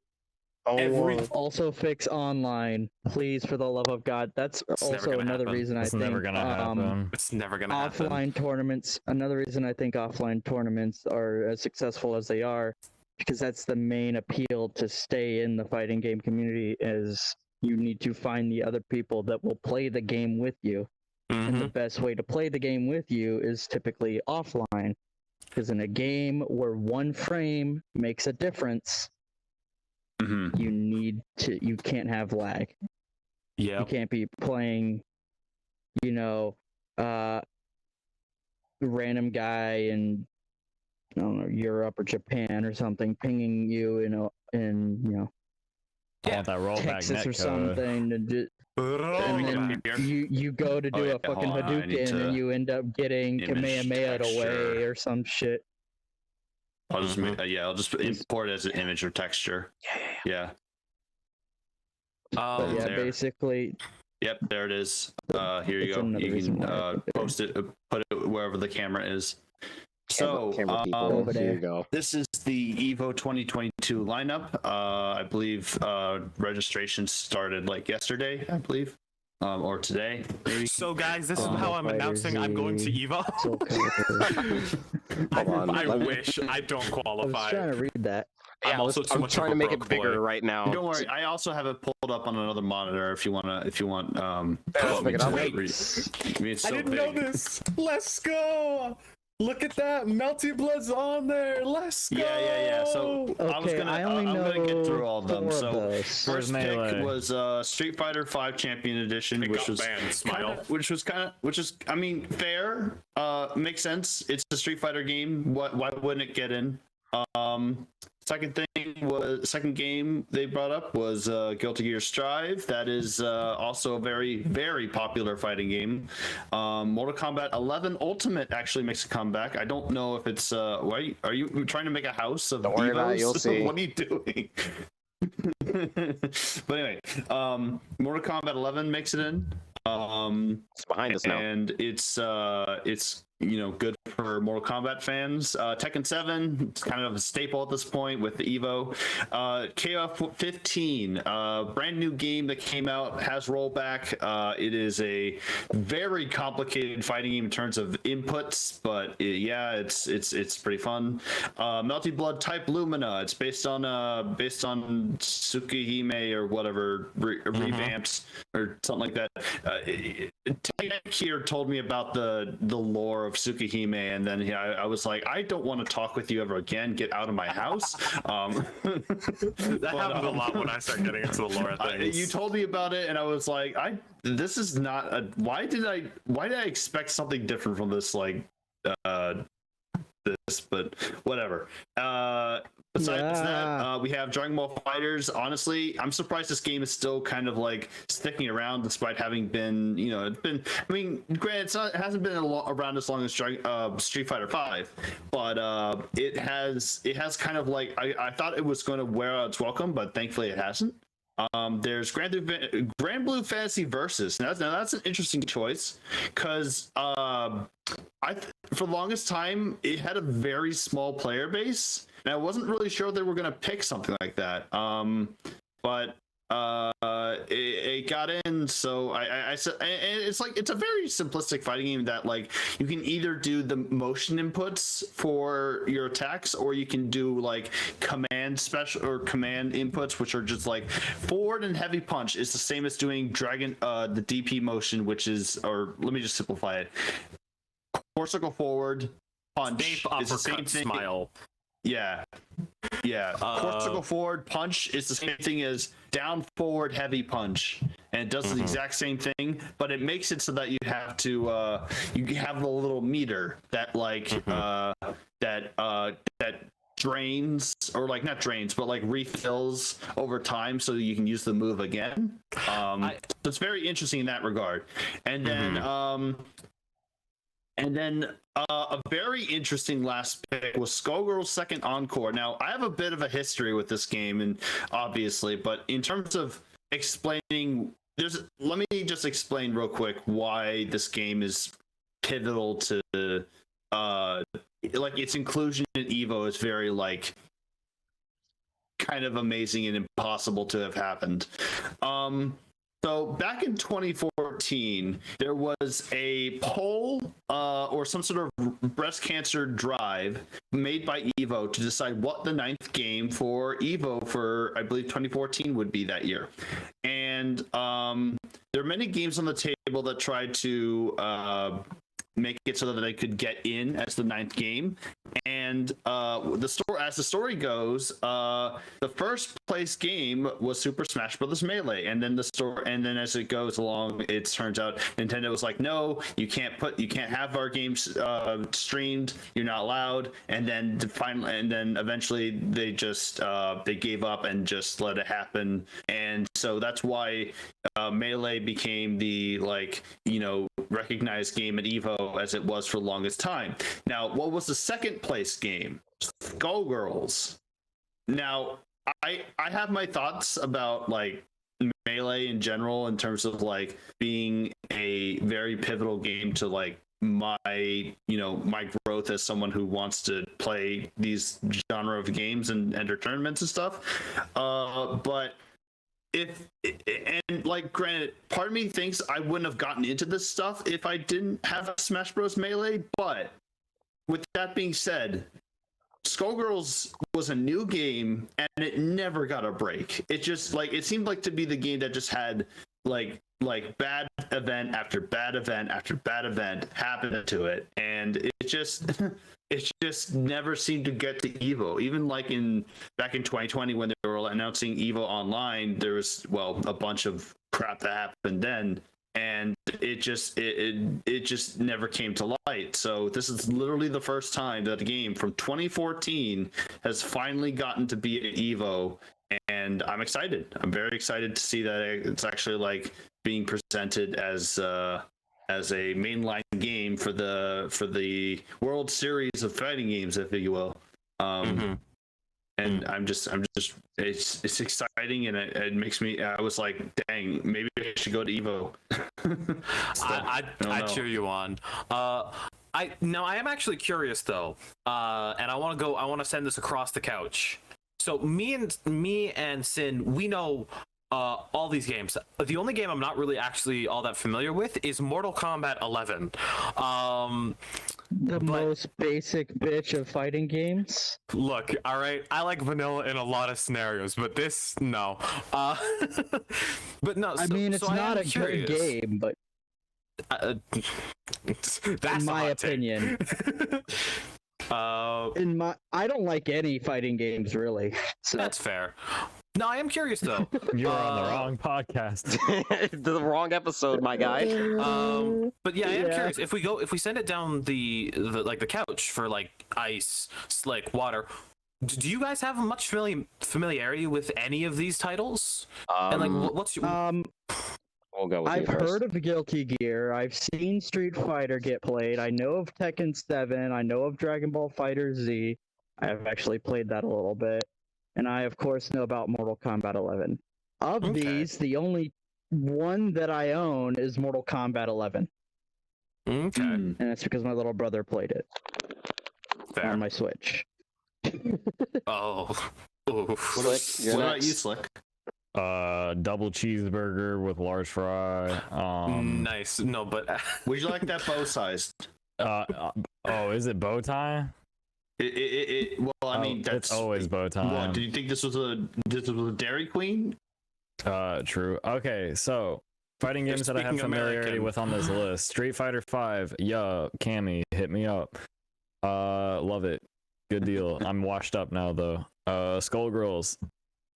Oh, Every- Also fix online, please, for the love of God. That's It's never also gonna another happen. reason I It's think never gonna happen. It's never gonna happen. offline tournaments. Another reason I think offline tournaments are as successful as they are, because that's the main appeal to stay in the fighting game community. Is you need to find the other people that will play the game with you. And the Mhm. best way to play the game with you is typically offline. Because in a game where one frame makes a difference, Mhm. you can't have lag. Yeah. You can't be playing, random guy in, I don't know, Europe or Japan or something, pinging you in I want that rollback Texas or netcode. something, and then you go to do Oh, a yeah, fucking hold on, I need Hadouken, to and you end up getting image Kamehameha away texture. or some shit. I'll just Mhm. I'll just import it as an image or texture. Yeah. But yeah, there. basically, Yep, there it is. Here you It's go. another You reason can why I put it there. post it, put it wherever the camera is. So, camera people. over Here there. you go. this is the EVO 2022 lineup. I believe registration started like yesterday, I believe, or today, maybe. So guys, this is Oh, how I'm announcing I'm going to EVO. Soul Calibur. I, Hold on, I let me- wish I don't I was qualify. trying to read that. I'm Yeah, also too I'm much trying of to a make it broke bigger boy. right now. Don't worry, I also have it pulled up on another monitor if you want. let's pick it I up. mean, it's so I didn't big. know this. Let's go. Look at that, Melty Blood's on there. Let's go. Yeah. So Okay, I'm gonna get through all of them. four So those. first Melee? pick was Street Fighter V Champion Edition, which was Smile. I mean, fair. Makes sense. It's a Street Fighter game. Why wouldn't it get in? Second game they brought up was Guilty Gear Strive. That is also a very, very popular fighting game. Mortal Kombat 11 Ultimate actually makes a comeback. I don't know if it's why are you trying to make a house of Don't worry about it, Evos? you'll see. What are you doing? But anyway, Mortal Kombat 11 makes it in. It's behind us now. And it's good for Mortal Kombat fans. Tekken 7, it's kind of a staple at this point with the Evo. KOF 15, brand new game that came out, has rollback. It is a very complicated fighting game in terms of inputs, but it's pretty fun. Melty Blood Type Lumina, it's based on Tsukihime or whatever, revamped or something like that. Tank here told me about the lore of Tsukihime, and then I was like, I don't want to talk with you ever again. Get out of my house. That happens a lot when I start getting into the lore of things. You told me about it, and I was like, this is not a. Why did I expect something different from this? But whatever. Besides that, we have Dragon Ball Fighters. Honestly, I'm surprised this game is still kind of like sticking around despite having been, it's been. I mean, granted, it hasn't been around as long as Street Fighter V, but it has kind of like I thought it was going to wear out its welcome, but thankfully it hasn't. There's Grand Blue Fantasy Versus. Now that's an interesting choice because for the longest time it had a very small player base, and I wasn't really sure they were going to pick something like that. But it got in, so I said, and it's like, it's a very simplistic fighting game that like you can either do the motion inputs for your attacks, or you can do like command inputs, which are just like forward and heavy punch is the same as doing the DP motion, which is, or let me just simplify it. Core circle forward, punch is the same thing. Smile. Yeah. Core circle forward, punch is the same thing as down forward heavy punch, and it does the exact same thing, but it makes it so that you have to you have the little meter that like that drains, or like not drains, but like refills over time, so you can use the move again. So it's very interesting in that regard. And then a very interesting last pick was Skullgirl's Second Encore. Now, I have a bit of a history with this game, and obviously, but in terms of explaining, let me just explain real quick why this game is pivotal to like its inclusion in Evo is very like kind of amazing and impossible to have happened. So back in 2014, there was a poll or some sort of breast cancer drive made by Evo to decide what the 9th game for Evo for, I believe, 2014 would be that year. And there are many games on the table that tried to make it so that they could get in as the 9th game. And as the story goes, the first place game was Super Smash Bros. Melee, and then as it goes along, it turns out Nintendo was like, no, you can't have our games streamed, you're not allowed. And then eventually they just they gave up and just let it happen. And so that's why Melee became the recognized game at Evo as it was for the longest time. Now, what was the second place game? Skullgirls. Now, I have my thoughts about like Melee in general in terms of like being a very pivotal game to like my growth as someone who wants to play these genre of games and enter tournaments and stuff. But granted, part of me thinks I wouldn't have gotten into this stuff if I didn't have Smash Bros. Melee, but with that being said, Skullgirls was a new game and it never got a break. It just it seemed like to be the game that just had like bad event after bad event after bad event happened to it, and it just never seemed to get to Evo. Even like back in 2020 when they were announcing Evo Online, there was a bunch of crap that happened then, and it just never came to light. So this is literally the first time that a game from 2014 has finally gotten to be at Evo, and I'm excited. I'm very excited to see that it's actually like being presented as a mainline game for the World Series of fighting games, if you will. And I'm just it's exciting, and it makes me. I was like, dang, maybe I should go to Evo. I cheer you on. I am actually curious though, and I want to send this across the couch. So me and Sin, we know all these games. The only game I'm not really actually all that familiar with is Mortal Kombat 11. The most basic bitch of fighting games. Look, all right, I like vanilla in a lot of scenarios, but this, no. But no, I mean, it's not a good game, but that's in my a hot take. opinion. I don't like any fighting games really. So. That's fair. No, I am curious though. You're on the wrong podcast. The wrong episode, my guy. But yeah, I am curious. If we send it down the couch for like ice, slick, water, do you guys have much familiarity with any of these titles? And like, what's your? We'll go with I've you first. heard of Guilty Gear. I've seen Street Fighter get played. I know of Tekken 7. I know of Dragon Ball FighterZ. I have actually played that a little bit. And I, of course, know about Mortal Kombat 11. Of these, the only one that I own is Mortal Kombat 11. Okay. And that's because my little brother played it Fair. on my Switch. Oh. Slick, you're What about next. you, Slick? Double cheeseburger with large fry. Nice. No, but Would you like that bow sized? Is it bow tie? Well, I mean, that's it's always bow tie. What, do you think this was a Dairy Queen? True. Okay, so fighting games that I have speaking familiarity American. with on this list: Street Fighter 5. Yeah, Cammy, hit me up. Love it. Good deal. I'm washed up now though. Skullgirls.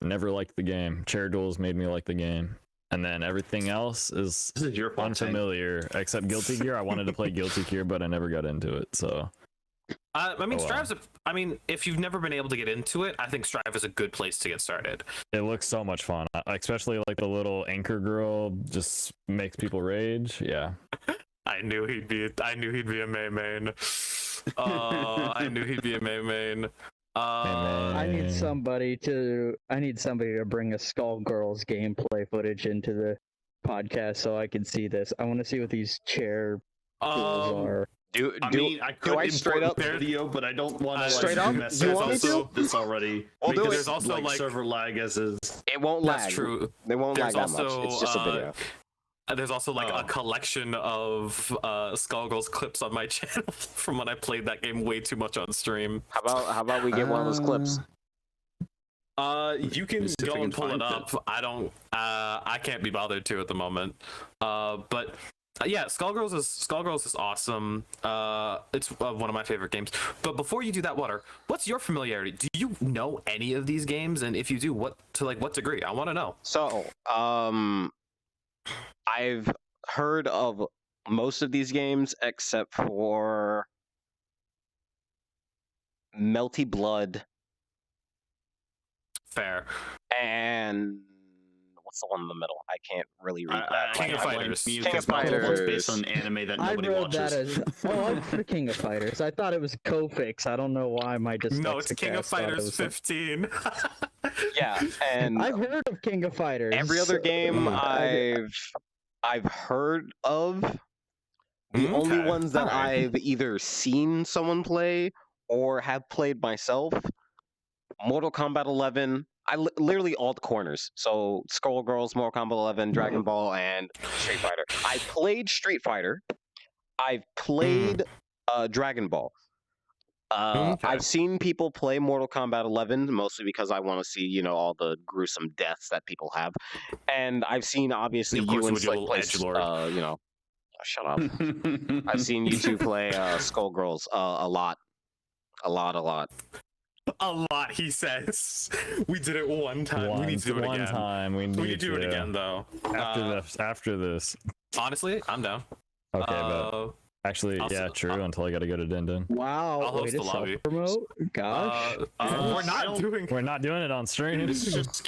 Never liked the game. Chair duels made me like the game. And then everything else is This is your fault, unfamiliar, except Guilty Gear. I wanted to play Guilty Gear, but I never got into it. So I mean, Oh, wow. I mean, if you've never been able to get into it, I think Strive is a good place to get started. it looks so much fun, especially like the little anchor girl just makes people rage. Yeah. I knew he'd be a main. I knew he'd be a main. I need somebody to bring a Skullgirls gameplay footage into the podcast so I can see this. I want to see what these chair tools are. I mean, I could I straight up video, but I don't want to straight up? mess You up want me to? this already. We'll do because it. There's also like server lag as is. It won't lag. That's true. They won't lag There's that much. also, It's just a video. There's also like Oh. a collection of Skullgirls clips on my channel from when I played that game way too much on stream. How about we get one of those clips? You can See if go I and can pull it find up. I can't be bothered to at the moment. But yeah, Skullgirls is awesome. It's one of my favorite games. But before you do that, Water, what's your familiarity? Do you know any of these games? And if you do, what degree? I want to know. So, I've heard of most of these games except for Melty Blood Fair. and what's the one in the middle? I can't really read that. King of Fighters. King King of Fighters. based on anime that I nobody wrote watches. that as I'm for King of Fighters. I thought it was Kofix. I don't know why my dyslexic No, it's King of ass thought it Fighters was 15. Yeah, and I've heard of King of Fighters. every other game I- I've heard of. The only Okay, ones that alright. I've either seen someone play or have played myself, Mortal Kombat 11. Literally all the corners. So Skullgirls, Mortal Kombat 11, Dragon Ball, and Street Fighter. I played Street Fighter. I've played Dragon Ball. Okay. I've seen people play Mortal Kombat 11 mostly because I want to see, all the gruesome deaths that people have, and I've seen obviously Of course you and with your Slick little play, edgelord. shut up. I've seen you two play Skullgirls a lot. A lot. A lot, he says. We did it one time. We need to do it one again. time. We need We need to do it to. again, though. After this. Honestly, I'm down. Okay, but actually, I'll yeah, s- true. Until I gotta go to Din Din. Wow, I'll way host to the lobby. self-promote. Gosh. We're not doing. We're not doing it on stream. This is just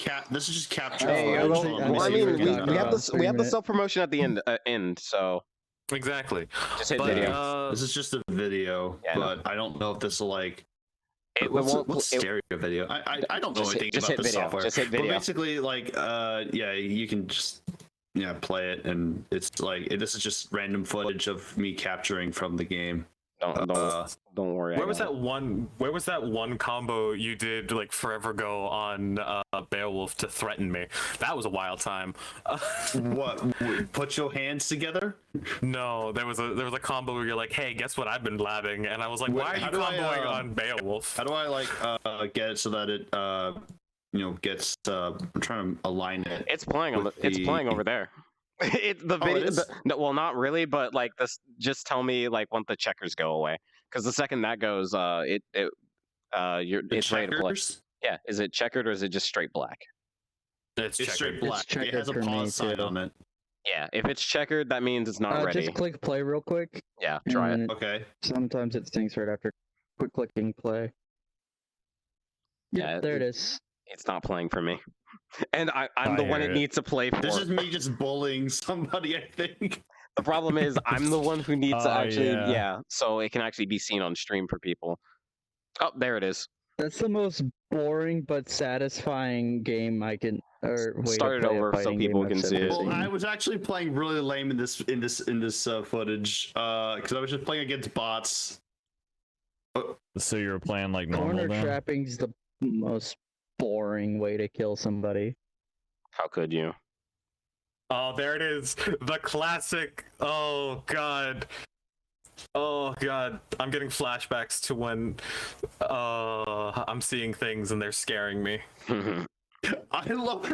capture. Hey, footage well, on I Well, I video mean, games. we have the self promotion at the end, so Exactly. just hit But video. This is just a video, Yeah, I know. but I don't know if this will like. It What's won't. stereo video? I don't know Just hit- anything just about hit this video. software. Just hit But video. basically, like, yeah, you can just play it, and it's like this is just random footage of me capturing from the game. Don't worry. I Where was got that one? Where was that one combo you did like forever ago on Beowulf to threaten me? That was a wild time. What? Put your hands together? No, there was a combo where you're like, "Hey, guess what? I've been blabbing," and I was like, Wait, "Why are you how do I, comboing on Beowulf?" How do I like get it so that it gets? I'm trying to align it. It's playing on with it's the- playing over there. It it video. is? No, well, not really, but like this. Just tell me like when the checkers go away, because the second that goes, The it's ready to play. checkers? Yeah, is it checkered or is it just straight black? It's It's straight checkered. black. It checkered has a for me, pause sign too. on it. Yeah, if it's checkered, that means it's not ready. Just click play real quick. Yeah, try it. and Okay. Sometimes it stinks right after quick clicking play. Yeah, Yeah, there it is. It's not playing for me, and I'm the one hear it it. needs to play for. This is me just bullying somebody, I think. The problem is I'm the one who needs to Oh, actually, yeah. so it can actually be seen on stream for people. Oh, there it is. That's the most boring but satisfying game I can. Or way Start it to play a over so fighting people game can I've see ever it. Well, seen. I was actually playing really lame in this footage because I was just playing against bots. So you were playing like normal Corner then? trapping's the most boring way to kill somebody. How could you? Oh, there it is. The classic. Oh god. Oh god. I'm getting flashbacks to when I'm seeing things and they're scaring me. I love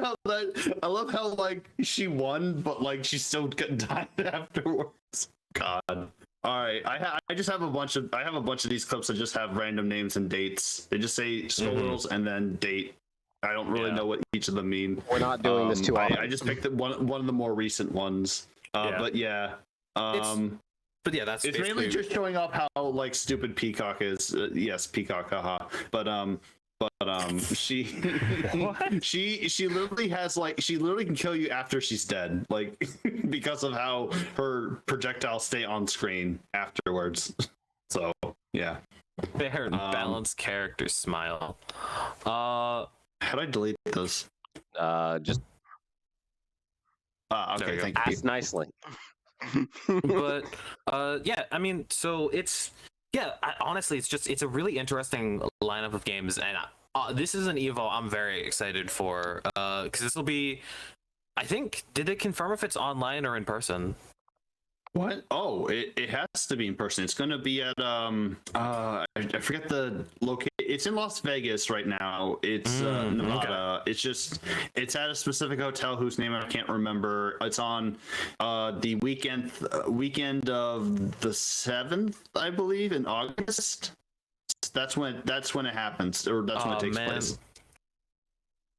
how like she won, but like she still died afterwards. God. All right, I just have a bunch of these clips that just have random names and dates. They just say Skullgirls and then date. I don't really Yeah. know what each of them mean. We're not doing this too often. I just picked one of the more recent ones. Yeah. But yeah. But yeah, that's It's mainly just showing off how like stupid Peacock is. Yes, Peacock, haha. But she she literally has like she literally can kill you after she's dead, like because of how her projectiles stay on screen afterwards. So yeah. fair and balanced character smile. How do I delete those? Just There Okay, we go. thank you. ask nicely. But yeah, I mean, so it's honestly, it's a really interesting lineup of games, and this is an Evo I'm very excited for because this will be. I think did they confirm if it's online or in person? What? Oh, it has to be in person. It's going to be at I forget the location. It's in Las Vegas right now. It's Nevada. It's at a specific hotel whose name I can't remember. It's on the weekend of the 7th, I believe, in August. That's when it happens, or that's when it takes place.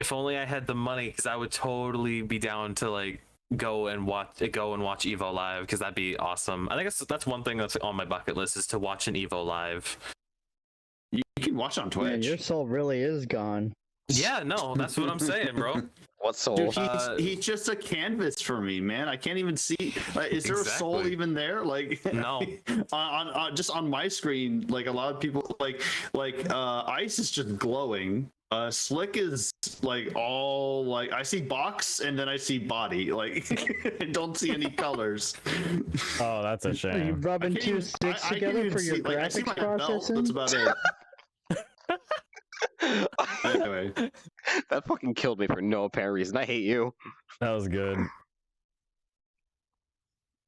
If only I had the money, because I would totally be down to like go and watch Evo live, because that'd be awesome. I think that's one thing that's on my bucket list is to watch an Evo live. You can watch on Man, Twitch. your soul really is gone. Yeah, no, that's what I'm saying, bro. What soul? Dude, he's just a canvas for me, man. I can't even see. Like, is there a soul Exactly. even there? Like, No. on just on my screen, like a lot of people, like Ice is just glowing. Slick is like all like I see box and then I see body. Like I don't see any colors. Oh, that's a Are you shame. rubbing I can't two even- sticks I can't together even for your see- like, I see graphics my belt, processing? that's about it. Anyway, That fucking killed me for no apparent reason. I hate you. That was good.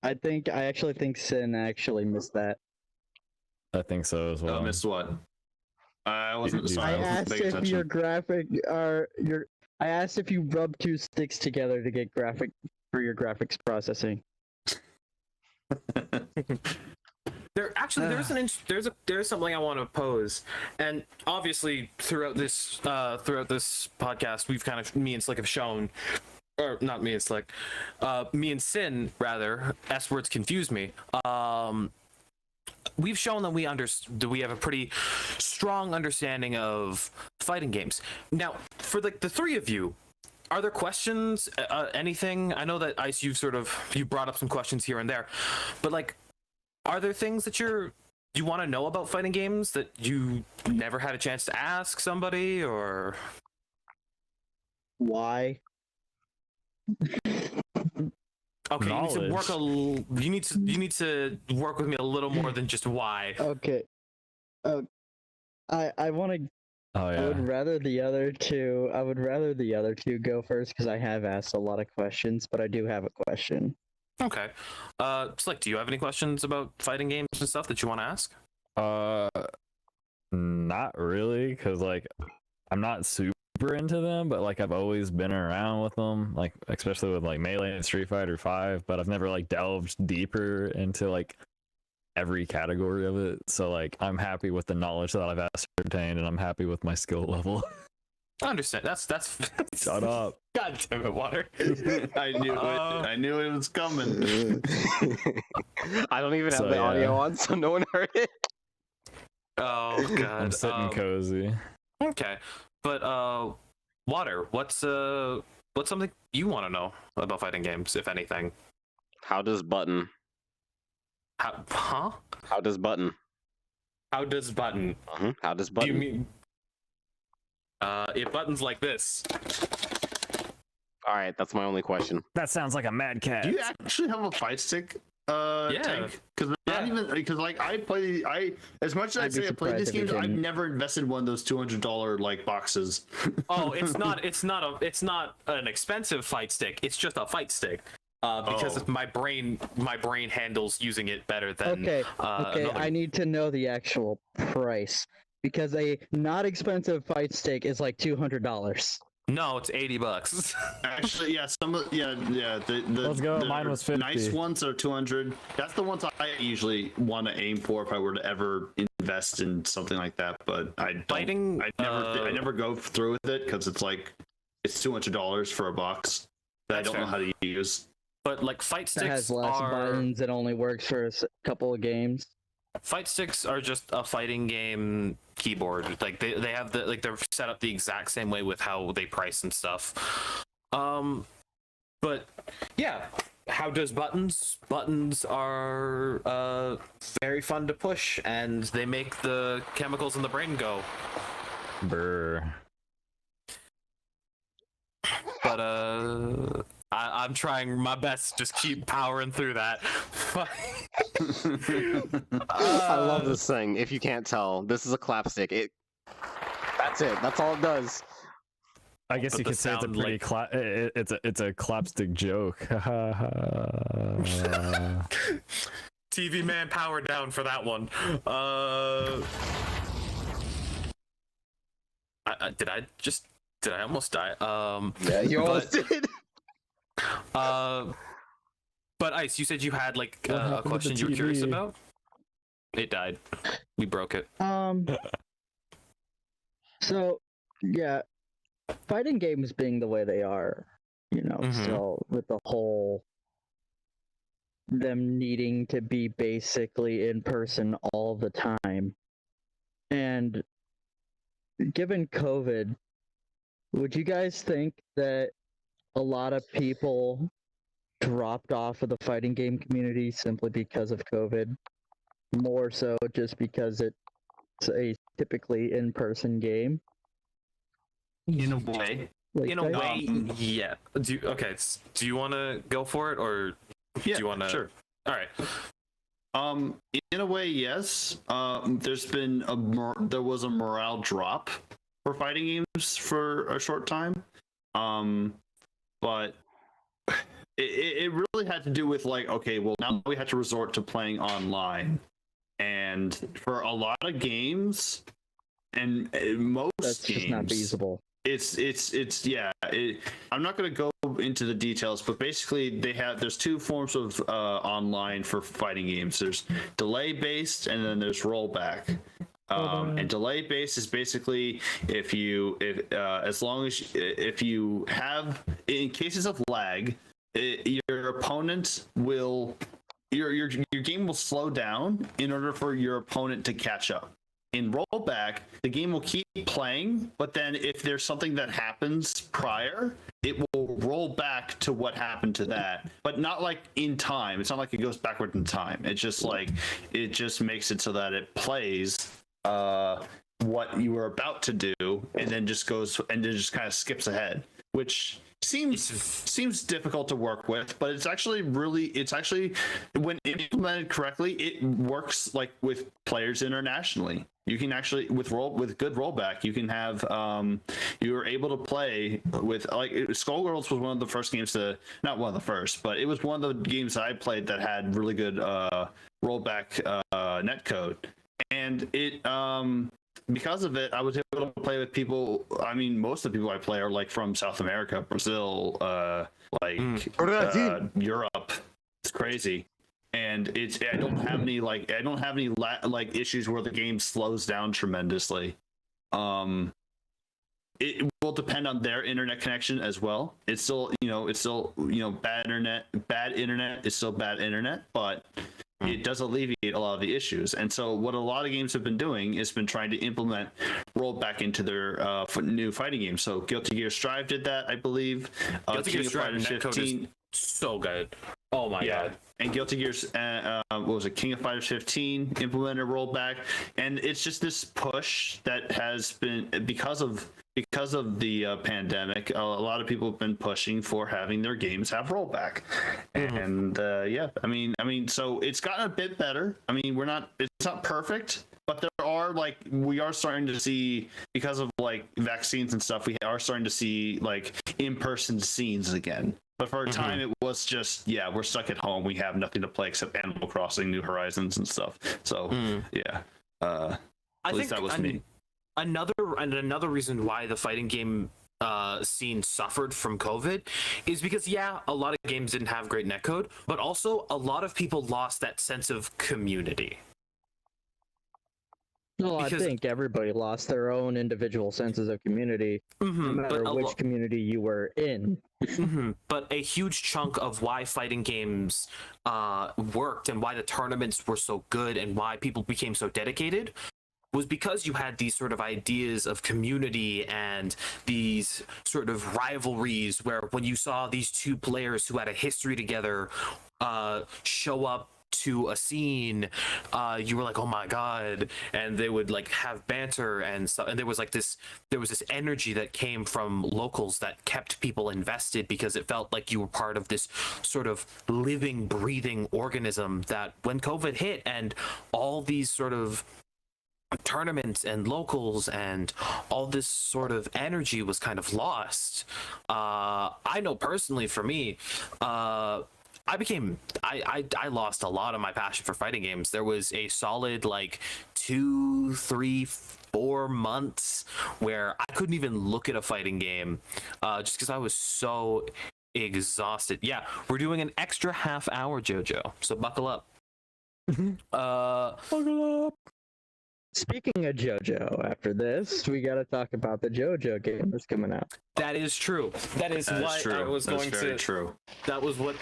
I actually think Sin actually missed that. I think so as well. missed what? I wasn't. I Sorry, I I wasn't asked paying if attention. your graphic are your. I asked if you rub two sticks together to get graphic for your graphics processing. There's something I want to pose, and obviously throughout this podcast we've kind of, me and Slick have shown, or not me and Slick, me and Sin rather, S words confuse me. We've shown that we have a pretty strong understanding of fighting games. Now, for like the three of you, are there questions? Anything? I know that Ice, you brought up some questions here and there, but like, are there things that you want to know about fighting games that you never had a chance to ask somebody, or? Why? Okay, Knowledge. you need to work with me a little more than just why. Okay. I want to. Oh I yeah. would rather the other two. I would rather the other two go first because I have asked a lot of questions, but I do have a question. Okay. Slick, do you have any questions about fighting games and stuff that you want to ask? Not really, because like I'm not super into them, but like I've always been around with them, like especially with like Melee and Street Fighter 5, but I've never like delved deeper into like every category of it. So like I'm happy with the knowledge that I've ascertained, and I'm happy with my skill level. I understand. That's Shut up. God damn it, Water. I knew it. I knew it was coming. I don't even have So, the audio yeah. on, so no one heard it. Oh god. I'm sitting cozy. Okay. But Water, what's something you want to know about fighting games, if anything? How does button? Huh? How does button? How does button? How does Do you button? mean it buttons like this? All right, that's my only question. That sounds like a mad cat. Do you actually have a fight stick? Tank? Because not even because like I as much as I I'd be say I played this surprised if it game, I've didn't. never invested in one of those $200 like boxes. Oh, it's not an expensive fight stick. It's just a fight stick. Because Oh. my brain handles using it better than Okay, another- I need to know the actual price because a not expensive fight stick is like $200. No, it's $80. Actually, yeah, the Let's go, the mine was 50. nice ones are 200. That's the ones I usually want to aim for if I were to ever invest in something like that. But I don't. Fighting, I never go through with it because it's like it's $200 for a box that I That's don't know fair. how to use. But like fight That has sticks less are buttons. It only works for a couple of games. fight sticks are just a fighting game keyboard. Like they have they're set up the exact same way with how they price and stuff. But yeah, how does buttons? Buttons are very fun to push, and they make the chemicals in the brain go. Brr. But I'm trying my best to just keep powering through that. I love this thing. If you can't tell, this is a clapstick. That's it. That's all it does. I guess But you the could say it's a sound, pretty like- it's a clapstick joke. TV man, power down for that one. Did I almost die? Yeah, you but- almost did. But Ice, you said you had like What a happened to the question you were curious TV? about. It died. We broke it. So yeah, fighting games being the way they are, Mhm. still with the whole them needing to be basically in person all the time, and given COVID, would you guys think that a lot of people dropped off of the fighting game community simply because of COVID? More so just because it's a typically in-person game? In a way. Like In a that? way, yeah. Do you want to go for it, or Yeah, do you want to? sure. All right. In a way, yes. There's been there was a morale drop for fighting games for a short time. But it really had to do with like, okay, well now we had to resort to playing online, and for a lot of games, and most That's games, just not feasible. I'm not going to go into the details, but basically there's two forms of online for fighting games. There's delay based, and then there's rollback. And delay based is basically if you have, in cases of lag, your opponent will your game will slow down in order for your opponent to catch up. In rollback, the game will keep playing, but then if there's something that happens prior, it will roll back to what happened to that, but not like in time. It's not like it goes backward in time. It's just like it just makes it so that it plays what you were about to do, and then just goes and then just kind of skips ahead, which seems difficult to work with, but it's actually when implemented correctly, it works like with players internationally. You can actually with good rollback, you can have you were able to play with like Skullgirls was one of the first games to, not one of the first, but it was one of the games that I played that had really good rollback netcode, and it because of it, I was able to play with people. I mean, most of the people I play are like from South America, Brazil, Europe. It's crazy, and I don't have any issues where the game slows down tremendously. It will depend on their internet connection as well. It's still bad internet. Bad internet is still bad internet, but it does alleviate a lot of the issues. And so what a lot of games have been doing is been trying to implement rollback into their new fighting games. So Guilty Gear Strive did that, I believe. Guilty Gear Strive netcode is so good. Oh my god. And Guilty Gear's what was it, King of Fighters 15 implemented rollback, and it's just this push that has been because of the pandemic. A lot of people have been pushing for having their games have rollback, and I mean, so it's gotten a bit better. I mean, it's not perfect, but we are starting to see, because of like vaccines and stuff, we are starting to see like in-person scenes again. But for a time, it was just, we're stuck at home. We have nothing to play except Animal Crossing, New Horizons, and stuff. So, at least that was me. Another reason why the fighting game scene suffered from COVID is because, a lot of games didn't have great netcode, but also a lot of people lost that sense of community. Well, I think everybody lost their own individual senses of community, no matter which community you were in. But a huge chunk of why fighting games worked and why the tournaments were so good and why people became so dedicated was because you had these sort of ideas of community and these sort of rivalries where when you saw these two players who had a history together show up to a scene, you were like, oh my god, and they would like have banter and stuff, and there was this energy that came from locals that kept people invested because it felt like you were part of this sort of living, breathing organism that when COVID hit and all these sort of tournaments and locals and all this sort of energy was kind of lost. I know personally for me, I lost a lot of my passion for fighting games. There was a solid like 2, 3, 4 months where I couldn't even look at a fighting game just because I was so exhausted. Yeah, we're doing an extra half hour, Jojo, so buckle up. Buckle up. Speaking of JoJo, after this, we got to talk about the JoJo game that's coming out. That is true. That is why I was going to. True. That was what,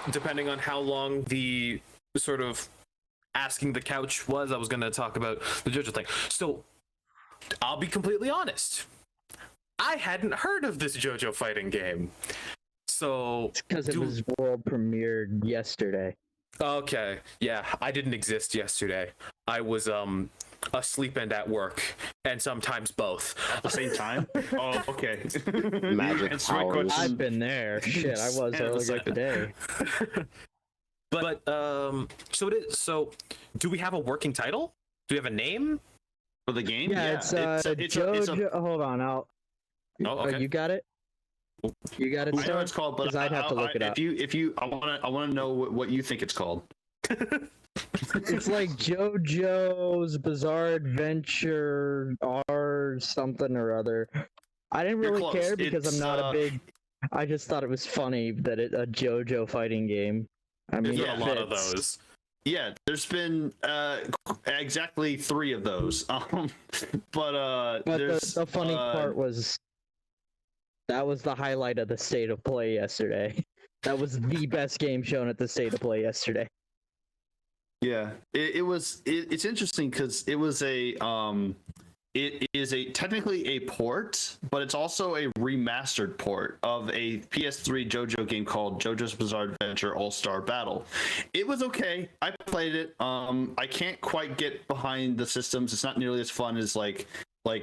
depending on how long the sort of asking the couch was, I was going to talk about the JoJo thing. So, I'll be completely honest. I hadn't heard of this JoJo fighting game. So, it's because it was world premiered yesterday. Okay, yeah, I didn't exist yesterday. I was asleep and at work, and sometimes both at the same time. Oh, okay. Magic powers. I've been there. Shit, I was earlier today. But so it is. So, do we have a working title? Do we have a name for the game? Yeah, it's JoJo. Hold on, Oh, okay. You got it. You got it. I know it's called, but I'd have to look it up. If you, I want to know what you think it's called. It's like JoJo's Bizarre Adventure R something or other. I didn't You're really close. care because It's, I'm not a big. I just thought it was funny that a JoJo fighting game. I mean, There's Yeah, been it a lot of fits. those. Yeah, there's been exactly 3 of those. But But there's the funny part was that was the highlight of the state of play yesterday. That was the best game shown at the state of play yesterday. Yeah, it's interesting because it was it is technically a port, but it's also a remastered port of a PS3 JoJo game called JoJo's Bizarre Adventure All-Star Battle. It was okay. I played it. I can't quite get behind the systems. It's not nearly as fun as like Can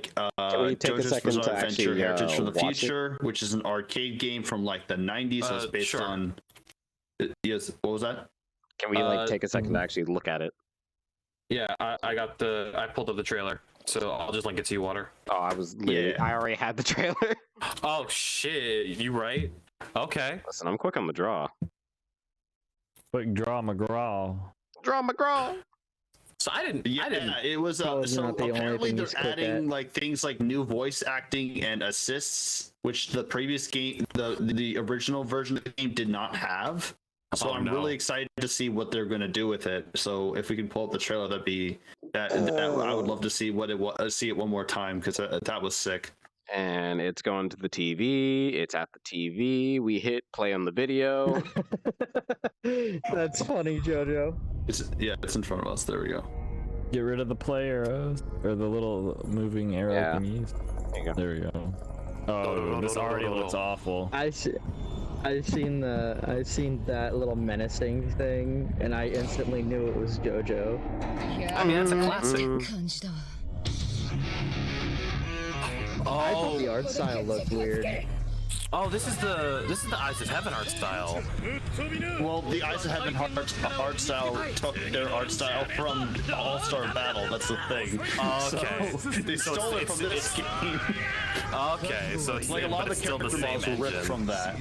we take a JoJo's second Bizarre to Adventure actually Heritage from the watch it? Future, which is an arcade game from like the 90s. So it's based Sure. on. Yes, what was that? Can we take a second to actually look at it? Yeah, I pulled up the trailer, so I'll just link it to you, Water. Oh, I already had the trailer. Oh shit, you right? Okay. Listen, I'm quick on the draw. Quick draw McGraw. Draw McGraw. So I didn't. It was Probably so not the only apparently thing they're he's quick adding at. like things like new voice acting and assists, which the previous game, the original version of the game did not have. So Oh, I'm no. really excited to see what they're going to do with it. So if we can pull up the trailer, I would love to see what it was. See it one more time because that was sick. And it's going to the TV. It's at the TV. We hit play on the video. That's funny, JoJo. It's in front of us. There we go. Get rid of the play arrows or the little moving arrow Yeah. thingies. There you go. There we go. Oh, this already looks awful. I've seen that little menacing thing, and I instantly knew it was JoJo. I mean, that's a classic. 感じだわ I thought the Oh, art style looked weird. oh, this is the Eyes of Heaven art style. Well, the Eyes of Heaven art style took their art style from All-Star Battle. That's the thing. Okay. So they So stole it it's- from this game. Okay, so it's Like a lot but of it's the still the character same models were ripped engine. from that.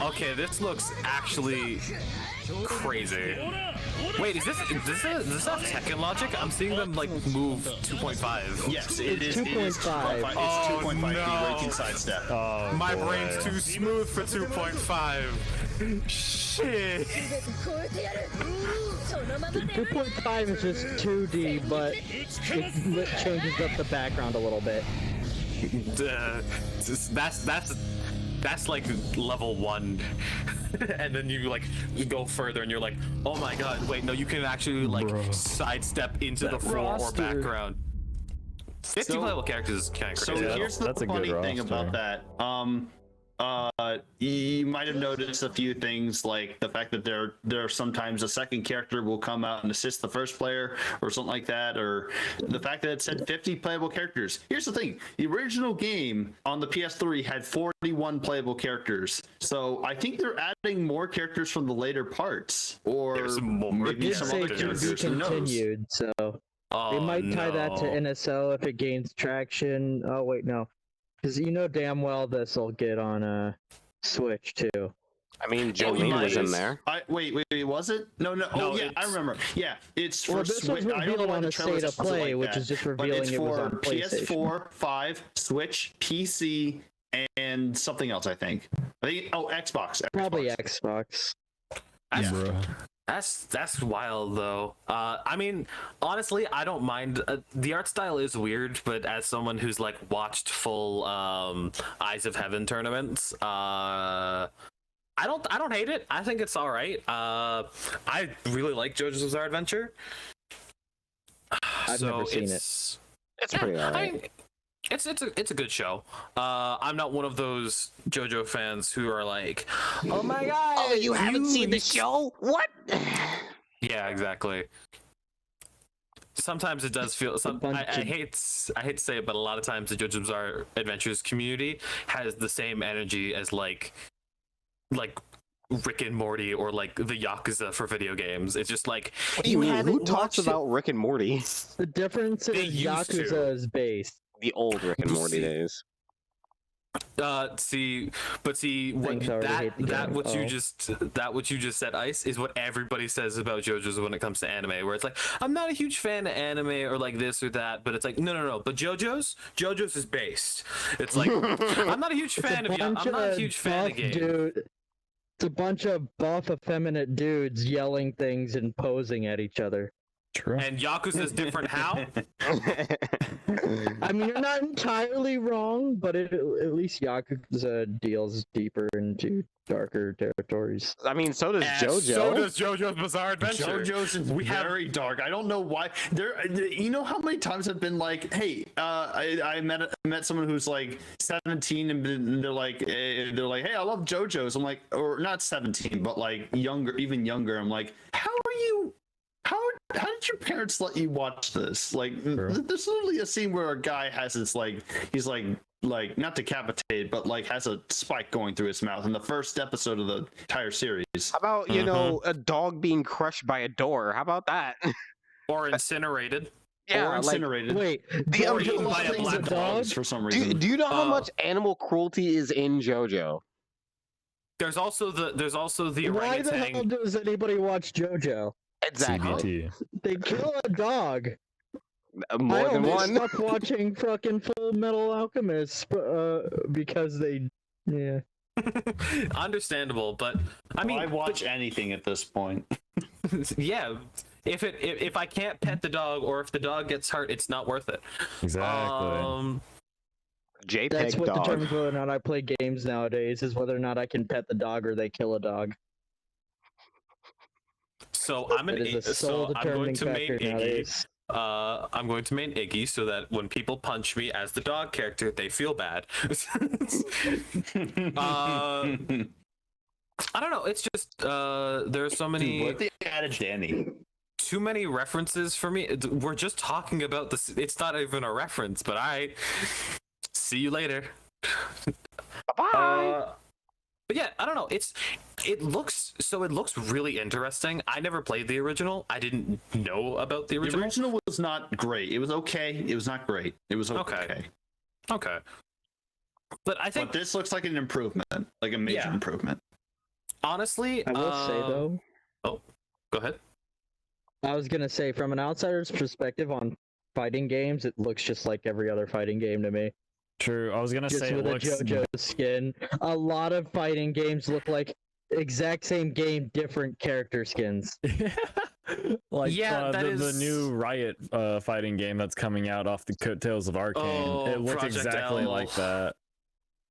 Okay, this looks actually crazy. Wait, is this have Tekken logic? I'm seeing them like move 2.5. Yes, it is. It's 2.5. It's Oh, 2.5 no. feet ranking sidestep. Oh, My boy. brain's too smooth for 2.5. Shit. 超えてやるそのままで 2.5 is just 2D, but it changes up the background a little bit. That's like level 1. And then you like you go further and you're like, oh my god, wait, no, you can actually like Bruh. sidestep into the That floor roster. or background. 50 So- playable characters is kind of So crazy. here's the that's a good funny thing roster. about that. You might have noticed a few things like the fact that there sometimes a second character will come out and assist the first player or something like that, or the fact that it said 50 playable characters. Here's the thing: the original game on the PS3 had 41 playable characters, so I think they're adding more characters from the later parts, or There's more maybe It some say other to be characters. Who knows? continued, so Oh, they might tie that to no. NSL if it gains traction. Oh wait, no, because you know damn well this will get on Switch too. I mean, you Jolene might. was in there. Wait, was it? No. No, Oh, yeah, I it's- remember. Yeah, it's for Well, this was Switch. I don't know revealed why on the the trailer State of says it Play, like which that, is just but revealing it's it was for on PlayStation. PS4, 5, Switch, PC, and something else. I think. Xbox. Probably Xbox. Xbox. That's, Bruh. that's wild though. I mean, honestly, I don't mind. The art style is weird, but as someone who's like watched full Eyes of Heaven tournaments, I don't hate it. I think it's all right. I really like JoJo's Bizarre Adventure. I've never seen it. It's pretty I alright. mean, it's a good show. I'm not one of those JoJo fans who are like, oh my god, Oh, you haven't seen the show? What? Yeah, exactly. Sometimes it does feel. I hate to say it, but a lot of times the JoJo's Bizarre Adventures community has the same energy as like Rick and Morty or like the Yakuza for video games. It's just like Who haven't talks watched it. about Rick and Morty? The difference They is used to. Yakuza is based. The old Rick and You Morty see- days. See, what Thanks, I already hate the game. what you just said, Ice, is what everybody says about JoJo's when it comes to anime. Where it's like, I'm not a huge fan of anime or like this or that, but it's like, no. But JoJo's is based. It's like, I'm not a huge fan of you. I'm not a huge fan of games. Dude, it's a bunch of buff, effeminate dudes yelling things and posing at each other. True. And Yakuza's different. How? I mean, you're not entirely wrong, but at least Yakuza deals deeper into darker territories. I mean, so does And JoJo. So does JoJo's Bizarre Adventure. JoJo's is very dark. I don't know why. You know how many times I've been like, hey, I met someone who's like 17 and they're like, hey, I love JoJo's. I'm like, or not 17, but like younger, even younger. I'm like, how did your parents let you watch this? Like, there's literally a scene where a guy has his he's not decapitated, but like has a spike going through his mouth in the first episode of the entire series. How about a dog being crushed by a door? How about that? Or incinerated. Yeah, or incinerated. Wait, The Or JoJo eaten by a loves black a dog. dog? For some reason. do you know how much animal cruelty is in JoJo? There's also the Why the hell orangutan. does anybody watch JoJo? Exactly. CBT. They kill a dog. More I than almost one. stopped watching fucking Full Metal Alchemist because they, yeah. Understandable, but I mean, I watch anything at this point. yeah. If I can't pet the dog or if the dog gets hurt, it's not worth it. Exactly. JPEG That's what dog. determines whether or not I play games nowadays, is whether or not I can pet the dog or they kill a dog. So I'm That is a sole I'm going determining to main factor Iggy. nowadays. I'm going to main Iggy so that when people punch me as the dog character, they feel bad. I don't know. It's just there are so many. Dude, what if they added Danny? Too many references for me. We're just talking about this. It's not even a reference, but I see you later. Bye. But yeah, I don't know. It looks really interesting. I never played the original. I didn't know about the The original. original was not great. It was okay. It was not great. It was okay. Okay. But I think But this looks like an improvement, like a major Yeah. improvement. honestly, I will say though, go ahead. I was gonna say from an outsider's perspective on fighting games, it looks just like every other fighting game to me. True. I was gonna Just say it with looks. a JoJo skin. A lot of fighting games look like exact same game, different character skins. Like Yeah, that the is- new Riot fighting game that's coming out off the coattails of Arcane. Oh, it looked Project exactly L. like that.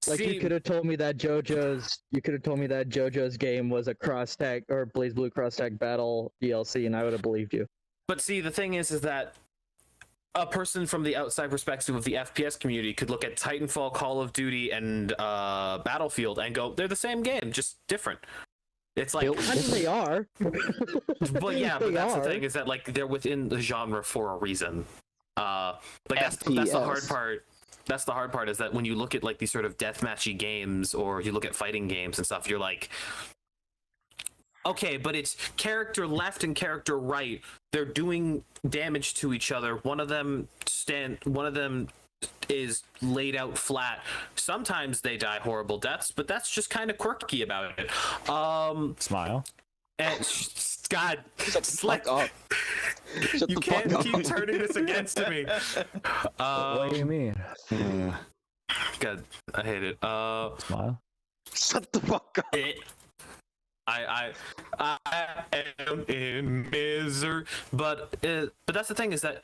Like See, you could have told me that JoJo's game was a cross tag or Blaze Blue cross tag battle DLC, and I would have believed you. but see, the thing is that a person from the outside perspective of the FPS community could look at Titanfall, Call of Duty, and Battlefield and go, they're the same game, just different. It's like, I mean, they are. but yeah, but They that's the are. thing is that like they're within the genre for a reason. Like that's the hard FPS. part. That's the hard part is that when you look at like these sort of deathmatchy games or you look at fighting games and stuff, you're like, okay, but it's character left and character right. They're doing damage to each other. One of them is laid out flat. Sometimes they die horrible deaths, but that's just kind of quirky about it. Smile. And God, Fuck up. Shut you the can't fuck keep up. turning this against me. What do you mean? God, I hate it. Smile. Shut the fuck up. I am in misery, but that's the thing is that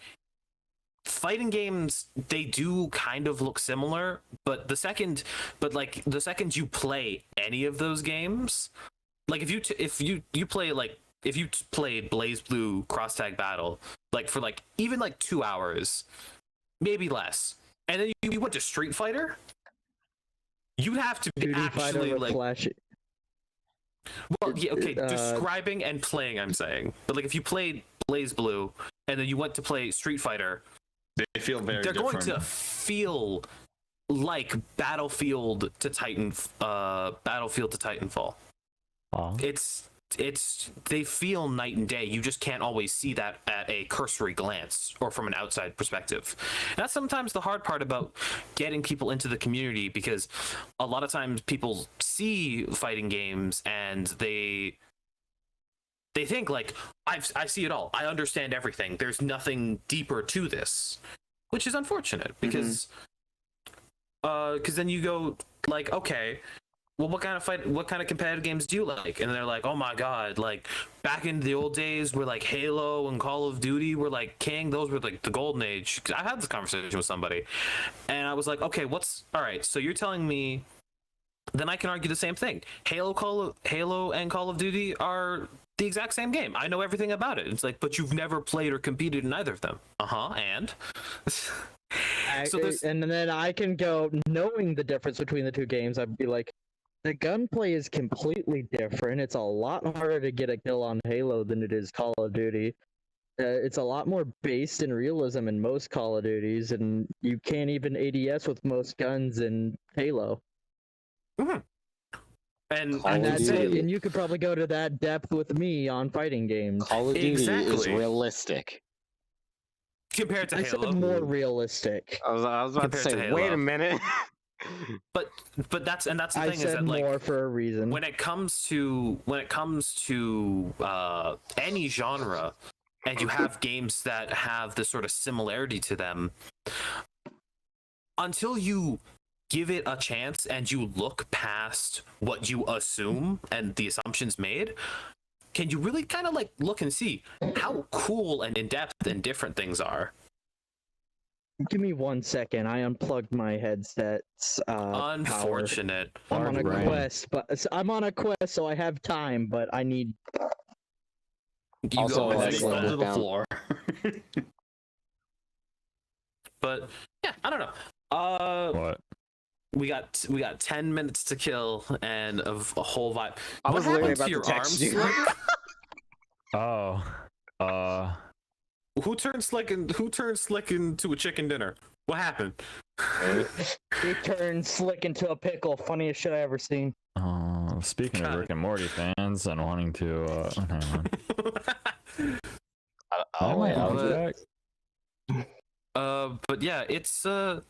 fighting games, they do kind of look similar, but the second you play any of those games, like if you played Blaze Blue Cross Tag Battle like for like even like 2 hours, maybe less, and then you went to Street Fighter, you'd have to be Duty Fighter actually with like, flashy. well, yeah, okay, Uh, describing and playing, I'm saying. But like if you played Blaze Blue and then you went to play Street Fighter, They feel very they're different. going to feel like Battlefield to Titanfall. Aw. It's they feel night and day. You just can't always see that at a cursory glance or from an outside perspective. And that's sometimes the hard part about getting people into the community, because a lot of times people see fighting games and they think like, I see it all, I understand everything, there's nothing deeper to this, which is unfortunate, because then you go like, okay, well, what kind of competitive games do you like? And they're like, oh my god, like back in the old days where like Halo and Call of Duty were like king, those were like the golden age. 'Cause I had this conversation with somebody and I was like, okay, all right, so you're telling me, then I can argue the same thing. Halo and Call of Duty are the exact same game. I know everything about it. It's like, but you've never played or competed in either of them. And And then I can go, knowing the difference between the two games, I'd be like, the gunplay is completely different. It's a lot harder to get a kill on Halo than it is Call of Duty. It's a lot more based in realism in most Call of Duties, and you can't even ADS with most guns in Halo. And that's it. Duty. And you could probably go to that depth with me on fighting games. Call of Duty is Exactly. realistic. compared to I Halo, said more realistic. I was about to Compared to say, wait Halo. a minute. but that's the I thing, is said that like more for a reason. when it comes to any genre, and you have games that have this sort of similarity to them, until you give it a chance and you look past what you assume and the assumptions made, can you really kind of like look and see how cool and in-depth and different things are. Give me 1 second. I unplugged my headset's power. Unfortunate. I'm on a Hard brain. quest, I'm on a quest, so I have time, but I need. You Also, go I and just fix love that. to the floor. But yeah, I don't know. What? We got 10 minutes to kill and of a whole vibe. I What was literally happened to about your to text arms, you. Slick? Oh. Who turned Slick into a chicken dinner? What happened? It turned Slick into a pickle. Funniest shit I ever seen. Speaking of God. Rick and Morty fans and wanting to, hang on. Oh, wait, I'll but- be back. But yeah, it's I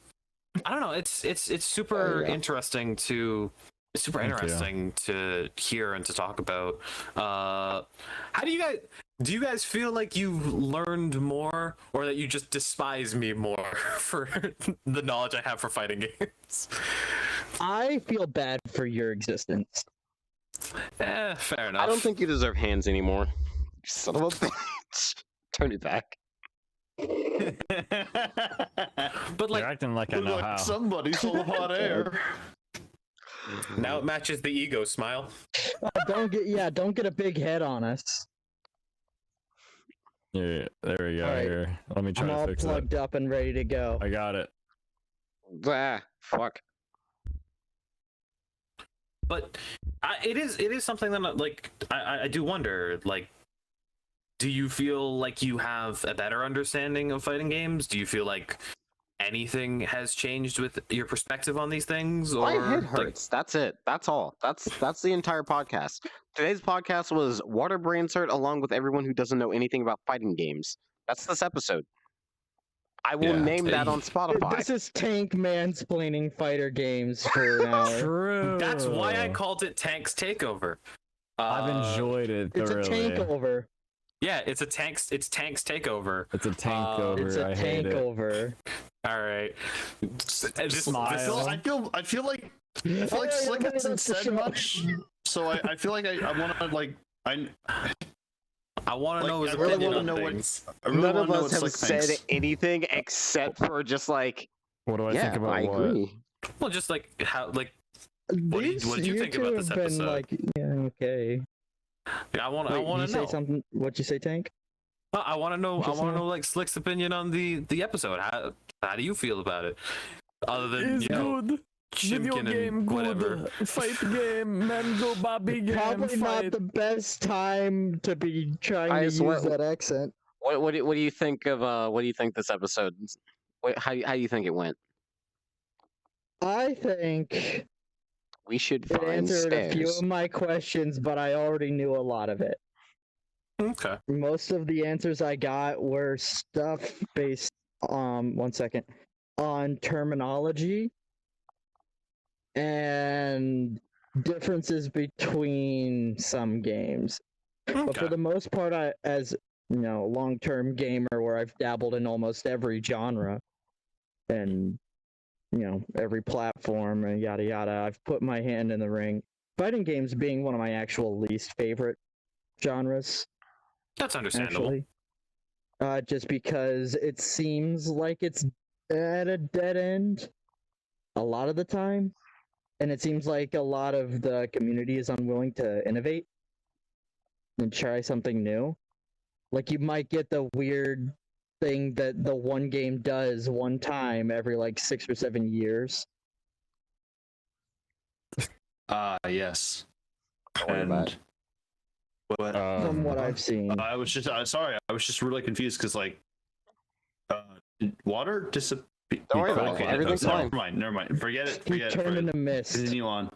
don't know, it's super interesting to hear and to talk about. How do you guys feel like you've learned more, or that you just despise me more for the knowledge I have for fighting games? I feel bad for your existence. Fair enough. I don't think you deserve hands anymore. You son of a bitch. Turn it back. But like You're acting like I know Look, how. somebody's full of hot air. now it matches the ego smile. Don't get a big head on us. Yeah, there we go. Alright. Here, let me try I'm to all fix plugged up and ready to go. it. I got it. Fuck. But it is something that like I do wonder, like, do you feel like you have a better understanding of fighting games? Do you feel like anything has changed with your perspective on these things? Or My head like, hurts. That's it. That's all. That's the entire podcast. Today's podcast was water brain cert along with everyone who doesn't know anything about fighting games. That's this episode. I will Yeah. name that on Spotify. This is Tank mansplaining fighter games for an hour. True. that's why I called it Tank's Takeover. I've enjoyed it It's a thoroughly. tankover. Yeah, it's Tank's Takeover. It's a tank Uh, over. It's a I hate it. tankover. All right. Smile. I feel like Slick hasn't said much, so I feel like I want to like I want to know his I really opinion want to on know things. None of know us what have Slick said thinks. anything except for just like, What do I yeah, think about I what? agree. Well, just like how, like, What did you think two about this have been episode? like, yeah, okay. I want Wait, to you say know. something? What'd you say, Tank? I want to know. I Just want to now? know like Slick's opinion on the episode. How do you feel about it? Other than good. Chimkin and whatever. Fight game, mango Bobby game. Probably not the best time to be trying to use what- that accent. What do you think of what do you think this episode? How do you think it went? I think We should It find answered a few stairs. of my questions, but I already knew a lot of it. Okay. Most of the answers I got were stuff based one second, on terminology and differences between some games. But for Okay. the most part, as a long-term gamer where I've dabbled in almost every genre and every platform and yada yada, I've put my hand in the ring. Fighting games being one of my actual least favorite genres. That's understandable. Actually, just because it seems like it's at a dead end a lot of the time, and it seems like a lot of the community is unwilling to innovate and try something new. Like, you might get the weird thing that the one game does one time every like 6 or 7 years. Yes. worry about And what? From what Huh? I've seen. I was just sorry. I was just really confused because did water disappear? Don't worry about it. Everything's fine. Never mind. Never mind. Forget it. He Forget it. turned forget into it. mist. Continue on.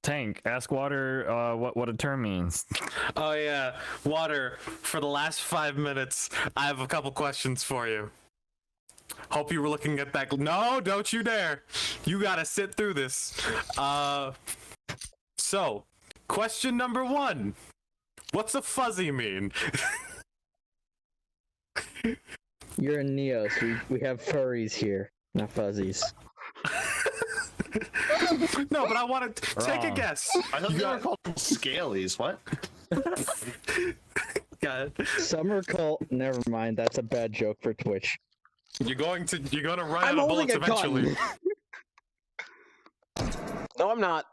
Tank, ask Water what a term means. Oh yeah, Water. For the last 5 minutes, I have a couple questions for you. Hope you were looking at that. No, don't you dare! You gotta sit through this. So, question number 1: what's a fuzzy mean? You're in Neos. We have furries here, not fuzzies. No, but I want to take a Wrong. guess. I thought You they were got- called scalies. What? Got it. Summer cult. Never mind. That's a bad joke for Twitch. You're gonna run I'm out of holding bullets a eventually. gun. No, I'm not.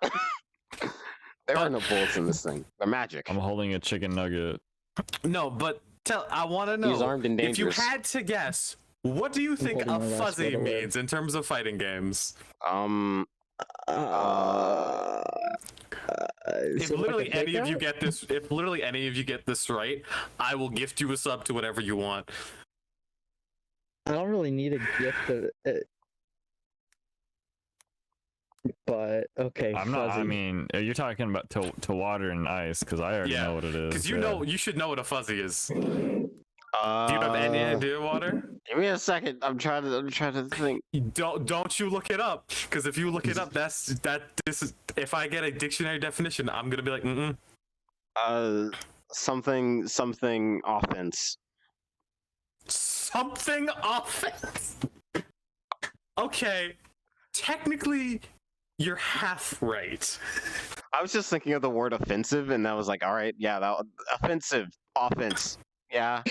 There are no bullets in this thing. They're magic. I'm holding a chicken nugget. No, but I want to know He's armed and if you dangerous. had to guess, what do you think holding a my last fuzzy bit of wood. means in terms of fighting games? Is If it like literally a any of you takeout? get this right, I will gift you a sub to whatever you want. I don't really need a gift of it. But okay, I'm not. I fuzzy. mean, you're talking about to water and ice because I already Yeah, know what it is. Because you should know what a fuzzy is. Do you Do have any idea, Water? Give me a second. I'm trying to think. Don't you look it up? Because if you look it up, if I get a dictionary definition, I'm gonna be like, Something offense. something offense. Okay, technically, you're half right. I was just thinking of the word offensive, and that was like, all right, yeah, offensive, offense. Yeah,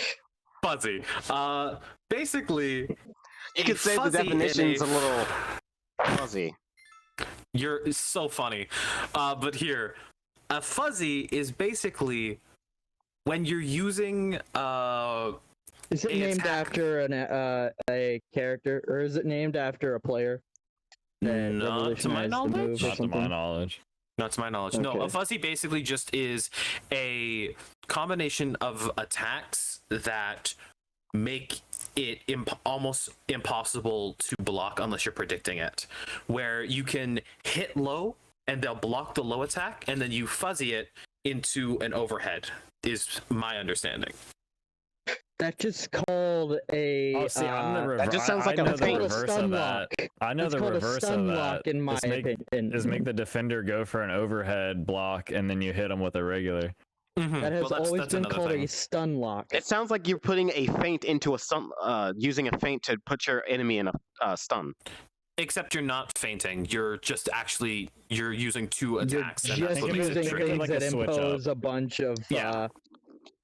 Fuzzy. Basically, you could say the fuzzy in definition's a- a little fuzzy. you're so funny. But here, a fuzzy is basically when you're using Is it a named attack. after a character, or is it named after a player? that Not to my revolutionized the knowledge. move or Not to my something? knowledge. Not to my knowledge. No, a Okay. fuzzy basically just is a combination of attacks that make it almost impossible to block unless you're predicting it. Where you can hit low and they'll block the low attack, and then you fuzzy it into an overhead, is my understanding. That's just called a. Oh, see, I'm the that just sounds like I a know the feint. reverse stun of lock. that. I know It's the called a reverse stun of lock, that. in my Just make opinion. the defender go for an overhead block and then you hit him with a regular. That has always been another called thing. a stun lock. It sounds like you're putting a feint into a stun, using a feint to put your enemy in a stun. Except you're not fainting. You're just actually you're using two attacks, You're and that's just what makes using it tricky. things Like a that switch up. impose Yeah.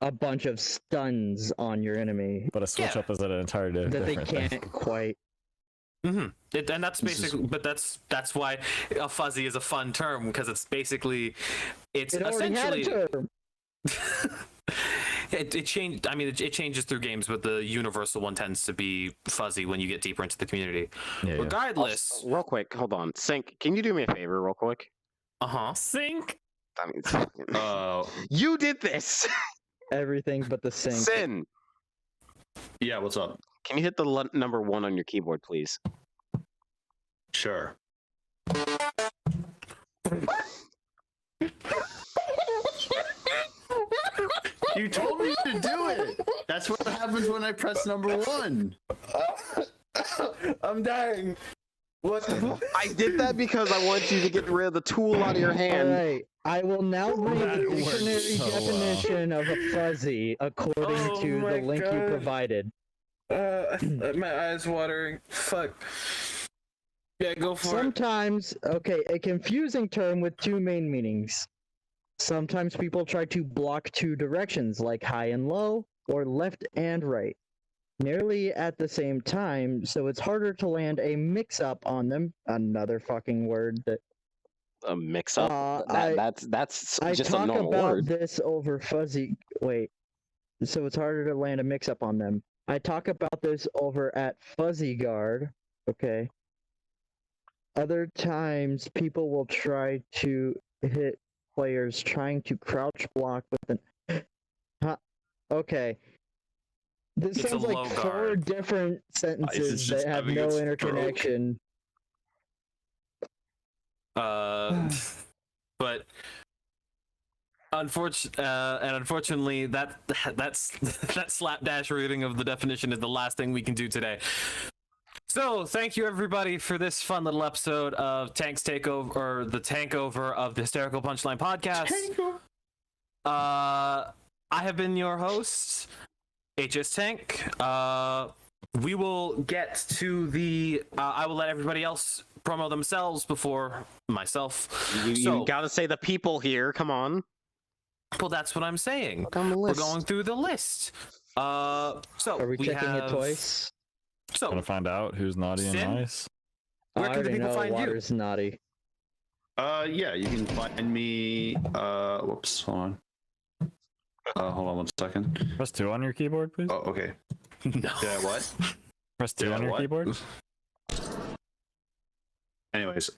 a bunch of stuns on your enemy But a switch Yeah. up is an entirely that they different can't thing. quite. And that's This is- basically, but that's why a fuzzy is a fun term, because it's basically it's It already had a essentially term. it changed. I mean, it changes through games, but the universal one tends to be fuzzy when you get deeper into the community. Yeah, yeah. Regardless, Real quick, hold on. Sync, can you do me a favor, real quick? Sink. I mean, you did this. Everything but the sync. Sin, yeah. What's up? can you hit the number 1 on your keyboard, please? Sure. You told me to do it. That's what happens when I press number 1. I'm dying. What the fuck? I did that because I want you to get rid of the tool out of your hand. Alright, I will now read That the worked dictionary so well. definition of a fuzzy according Oh to my the link you God. provided. My eyes watering. Fuck. Yeah, go for it. Sometimes, okay, a confusing term with two main meanings. Sometimes people try to block two directions, like high and low, or left and right, nearly at the same time, so it's harder to land a mix-up on them. Another fucking word that A mix-up. I That's I just a talk normal about word. this over fuzzy. Wait, so it's harder to land a mix-up on them. I talk about this over at Fuzzy Guard. Okay. Other times, people will try to hit players trying to crouch block with an. Huh. Okay. This It's a sounds like low 4 guard. different sentences just that have having no its interconnection. But unfortunately, that's that slapdash reading of the definition is the last thing we can do today. So thank you everybody for this fun little episode of Tank's Takeover, or the Tankover of the Hysterical Punchline podcast. I have been your host, HS Tank. We will get to the. I will let everybody else promo themselves before myself. You gotta say the people here. Come on. Well, that's what I'm saying. Look on the We're list. going through the list. So Are we checking have, it twice? So Gonna find out who's naughty and Sin? nice. Where I can the already people know find you? Water's naughty. Yeah, you can find me. Whoops, hold on. Hold on 1 second. Press 2 on your keyboard, please. Oh, okay. No. Yeah, what? Press 2 Yeah, on your what? keyboard. Anyways,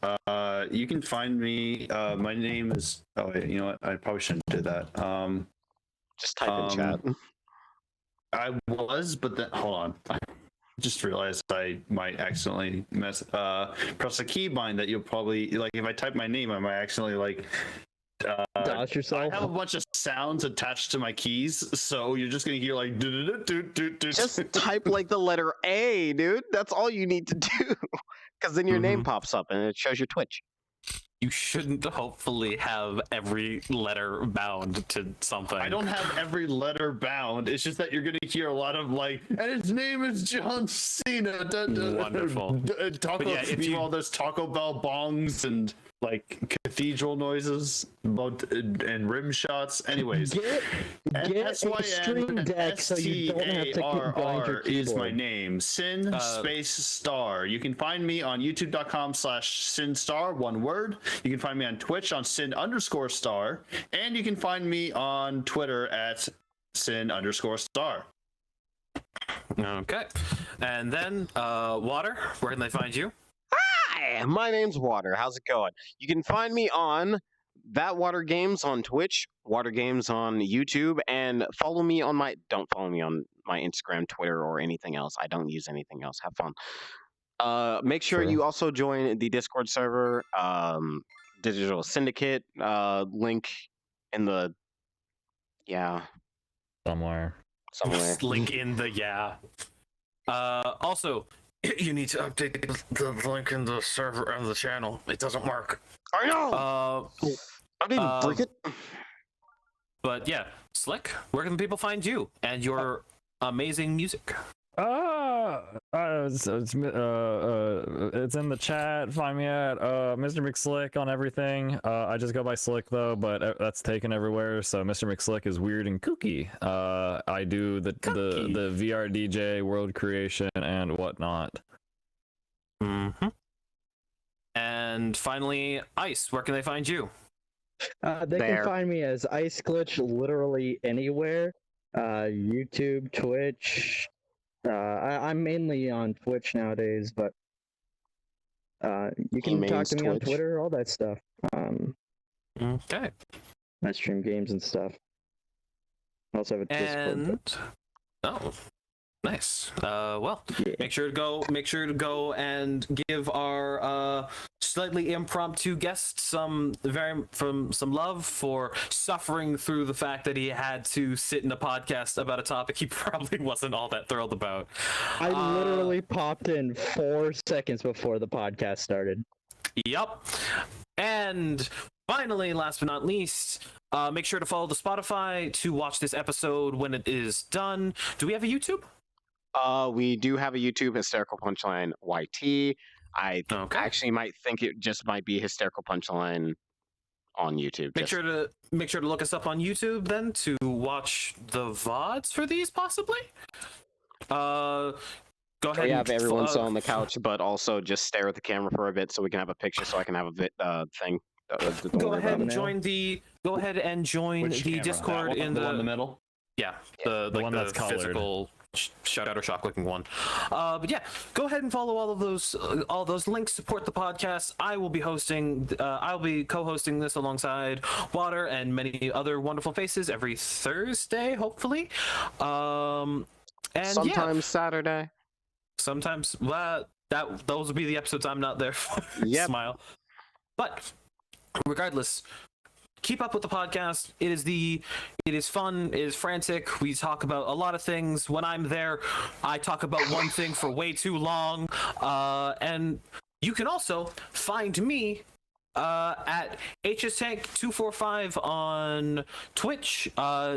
you can find me. My name is. Oh wait, you know what? I probably shouldn't do that. Just type in chat. I was, but then hold on. I just realized I might accidentally press a keybind that you'll probably like. If I type my name, I might accidentally like. Dodge I yourself. have a bunch of sounds attached to my keys, so you're just gonna hear like. Just type like the letter A, dude. That's all you need to do. Because then your name pops up and it shows your Twitch. You shouldn't hopefully have every letter bound to something. I don't have every letter bound. It's just that you're gonna hear a lot of like, and his name is John Cena. Wonderful. Taco, But yeah, if you- all those Taco Bell bongs and like cathedral noises and rim shots. Anyways, Get a stream deck so you don't have to keep going your is my keyboard. name. Sin space star. You can find me on youtube.com/sinstar, one word. You can find me on Twitch on sin_star, and you can find me on Twitter at sin_star. Okay. And then, Water, where can they find you? Hi, my name's Water. How's it going? You can find me on That Water Games on Twitch, Water Games on YouTube, and follow me on my. Don't follow me on my Instagram, Twitter, or anything else. I don't use anything else. Have fun. Make sure you also join the Discord server, Digital Syndicate. Link in the. Yeah, Somewhere. somewhere. Link in the Also, you need to update the link in the server and the channel. It doesn't work. I know. I didn't break it. But yeah, Slick, where can people find you and your amazing music? It's in the chat. Find me at Mr. McSlick on everything. I just go by Slick though, but that's taken everywhere. So Mr. McSlick is weird and kooky. I do the VR DJ, world creation, and whatnot. Mm-hmm. And finally, Ice, where can they find you? They There. can find me as Ice Glitch literally anywhere. YouTube, Twitch. I'm mainly on Twitch nowadays, but you can talk mains to me on Twitch. Twitter, all that stuff. Okay. I stream games and stuff. I also have a Discord. And oh, Nice. Well, Yeah. make sure to go and give our slightly impromptu guest some love for suffering through the fact that he had to sit in a podcast about a topic he probably wasn't all that thrilled about. I literally popped in 4 seconds before the podcast started. Yep. And finally, last but not least, make sure to follow the Spotify to watch this episode when it is done. Do we have a YouTube? We do have a YouTube, Hysterical Punchline YT. I Okay. actually might think it just might be Hysterical Punchline on YouTube. Make sure to look us up on YouTube then to watch the VODs for these possibly. Go ahead. We have and everyone sit on the couch, but also just stare at the camera for a bit so we can have a picture, so I can have a thing. Don't Go worry ahead about and it. join Which the camera? Discord That one, in the one in the middle. yeah, the one that's colored. physical shutout or shock looking one. But yeah, go ahead and follow all those links. Support the podcast. I'll be co-hosting this alongside Water and many other wonderful faces every Thursday, hopefully. And Sometimes Saturday. sometimes those will be the episodes I'm not there for. Yep. Smile. But regardless, keep up with the podcast. It is fun, it is frantic. We talk about a lot of things. When I'm there, I talk about one thing for way too long. And you can also find me at HSTank245 on Twitch.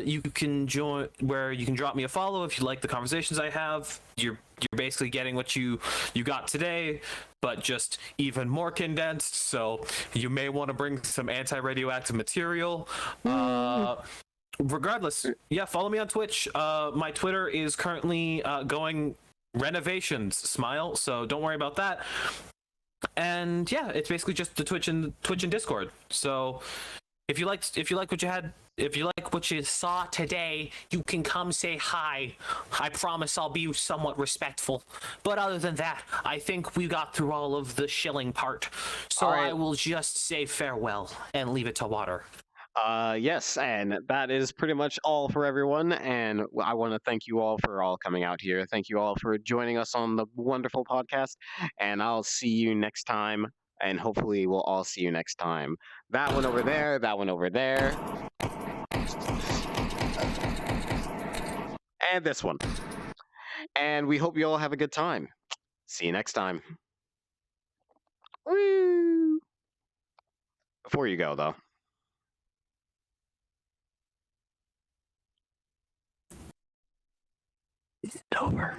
You can join where you can drop me a follow if you like the conversations I have. You're basically getting what you got today, but just even more condensed. So you may want to bring some anti-radioactive material. Regardless, yeah, follow me on Twitch. My Twitter is currently going renovations. Smile. So don't worry about that. And yeah, it's basically just the Twitch and Discord. So if you like what you saw today, you can come say hi. I promise I'll be somewhat respectful. But other than that, I think we got through all of the shilling part. So All right. I will just say farewell and leave it to Water. Yes, and that is pretty much all for everyone. And I want to thank you all for all coming out here. Thank you all for joining us on the wonderful podcast. And I'll see you next time. And hopefully we'll all see you next time. That one over there, that one over there. And this one. And we hope you all have a good time. See you next time. Woo! Before you go, though. Is it over?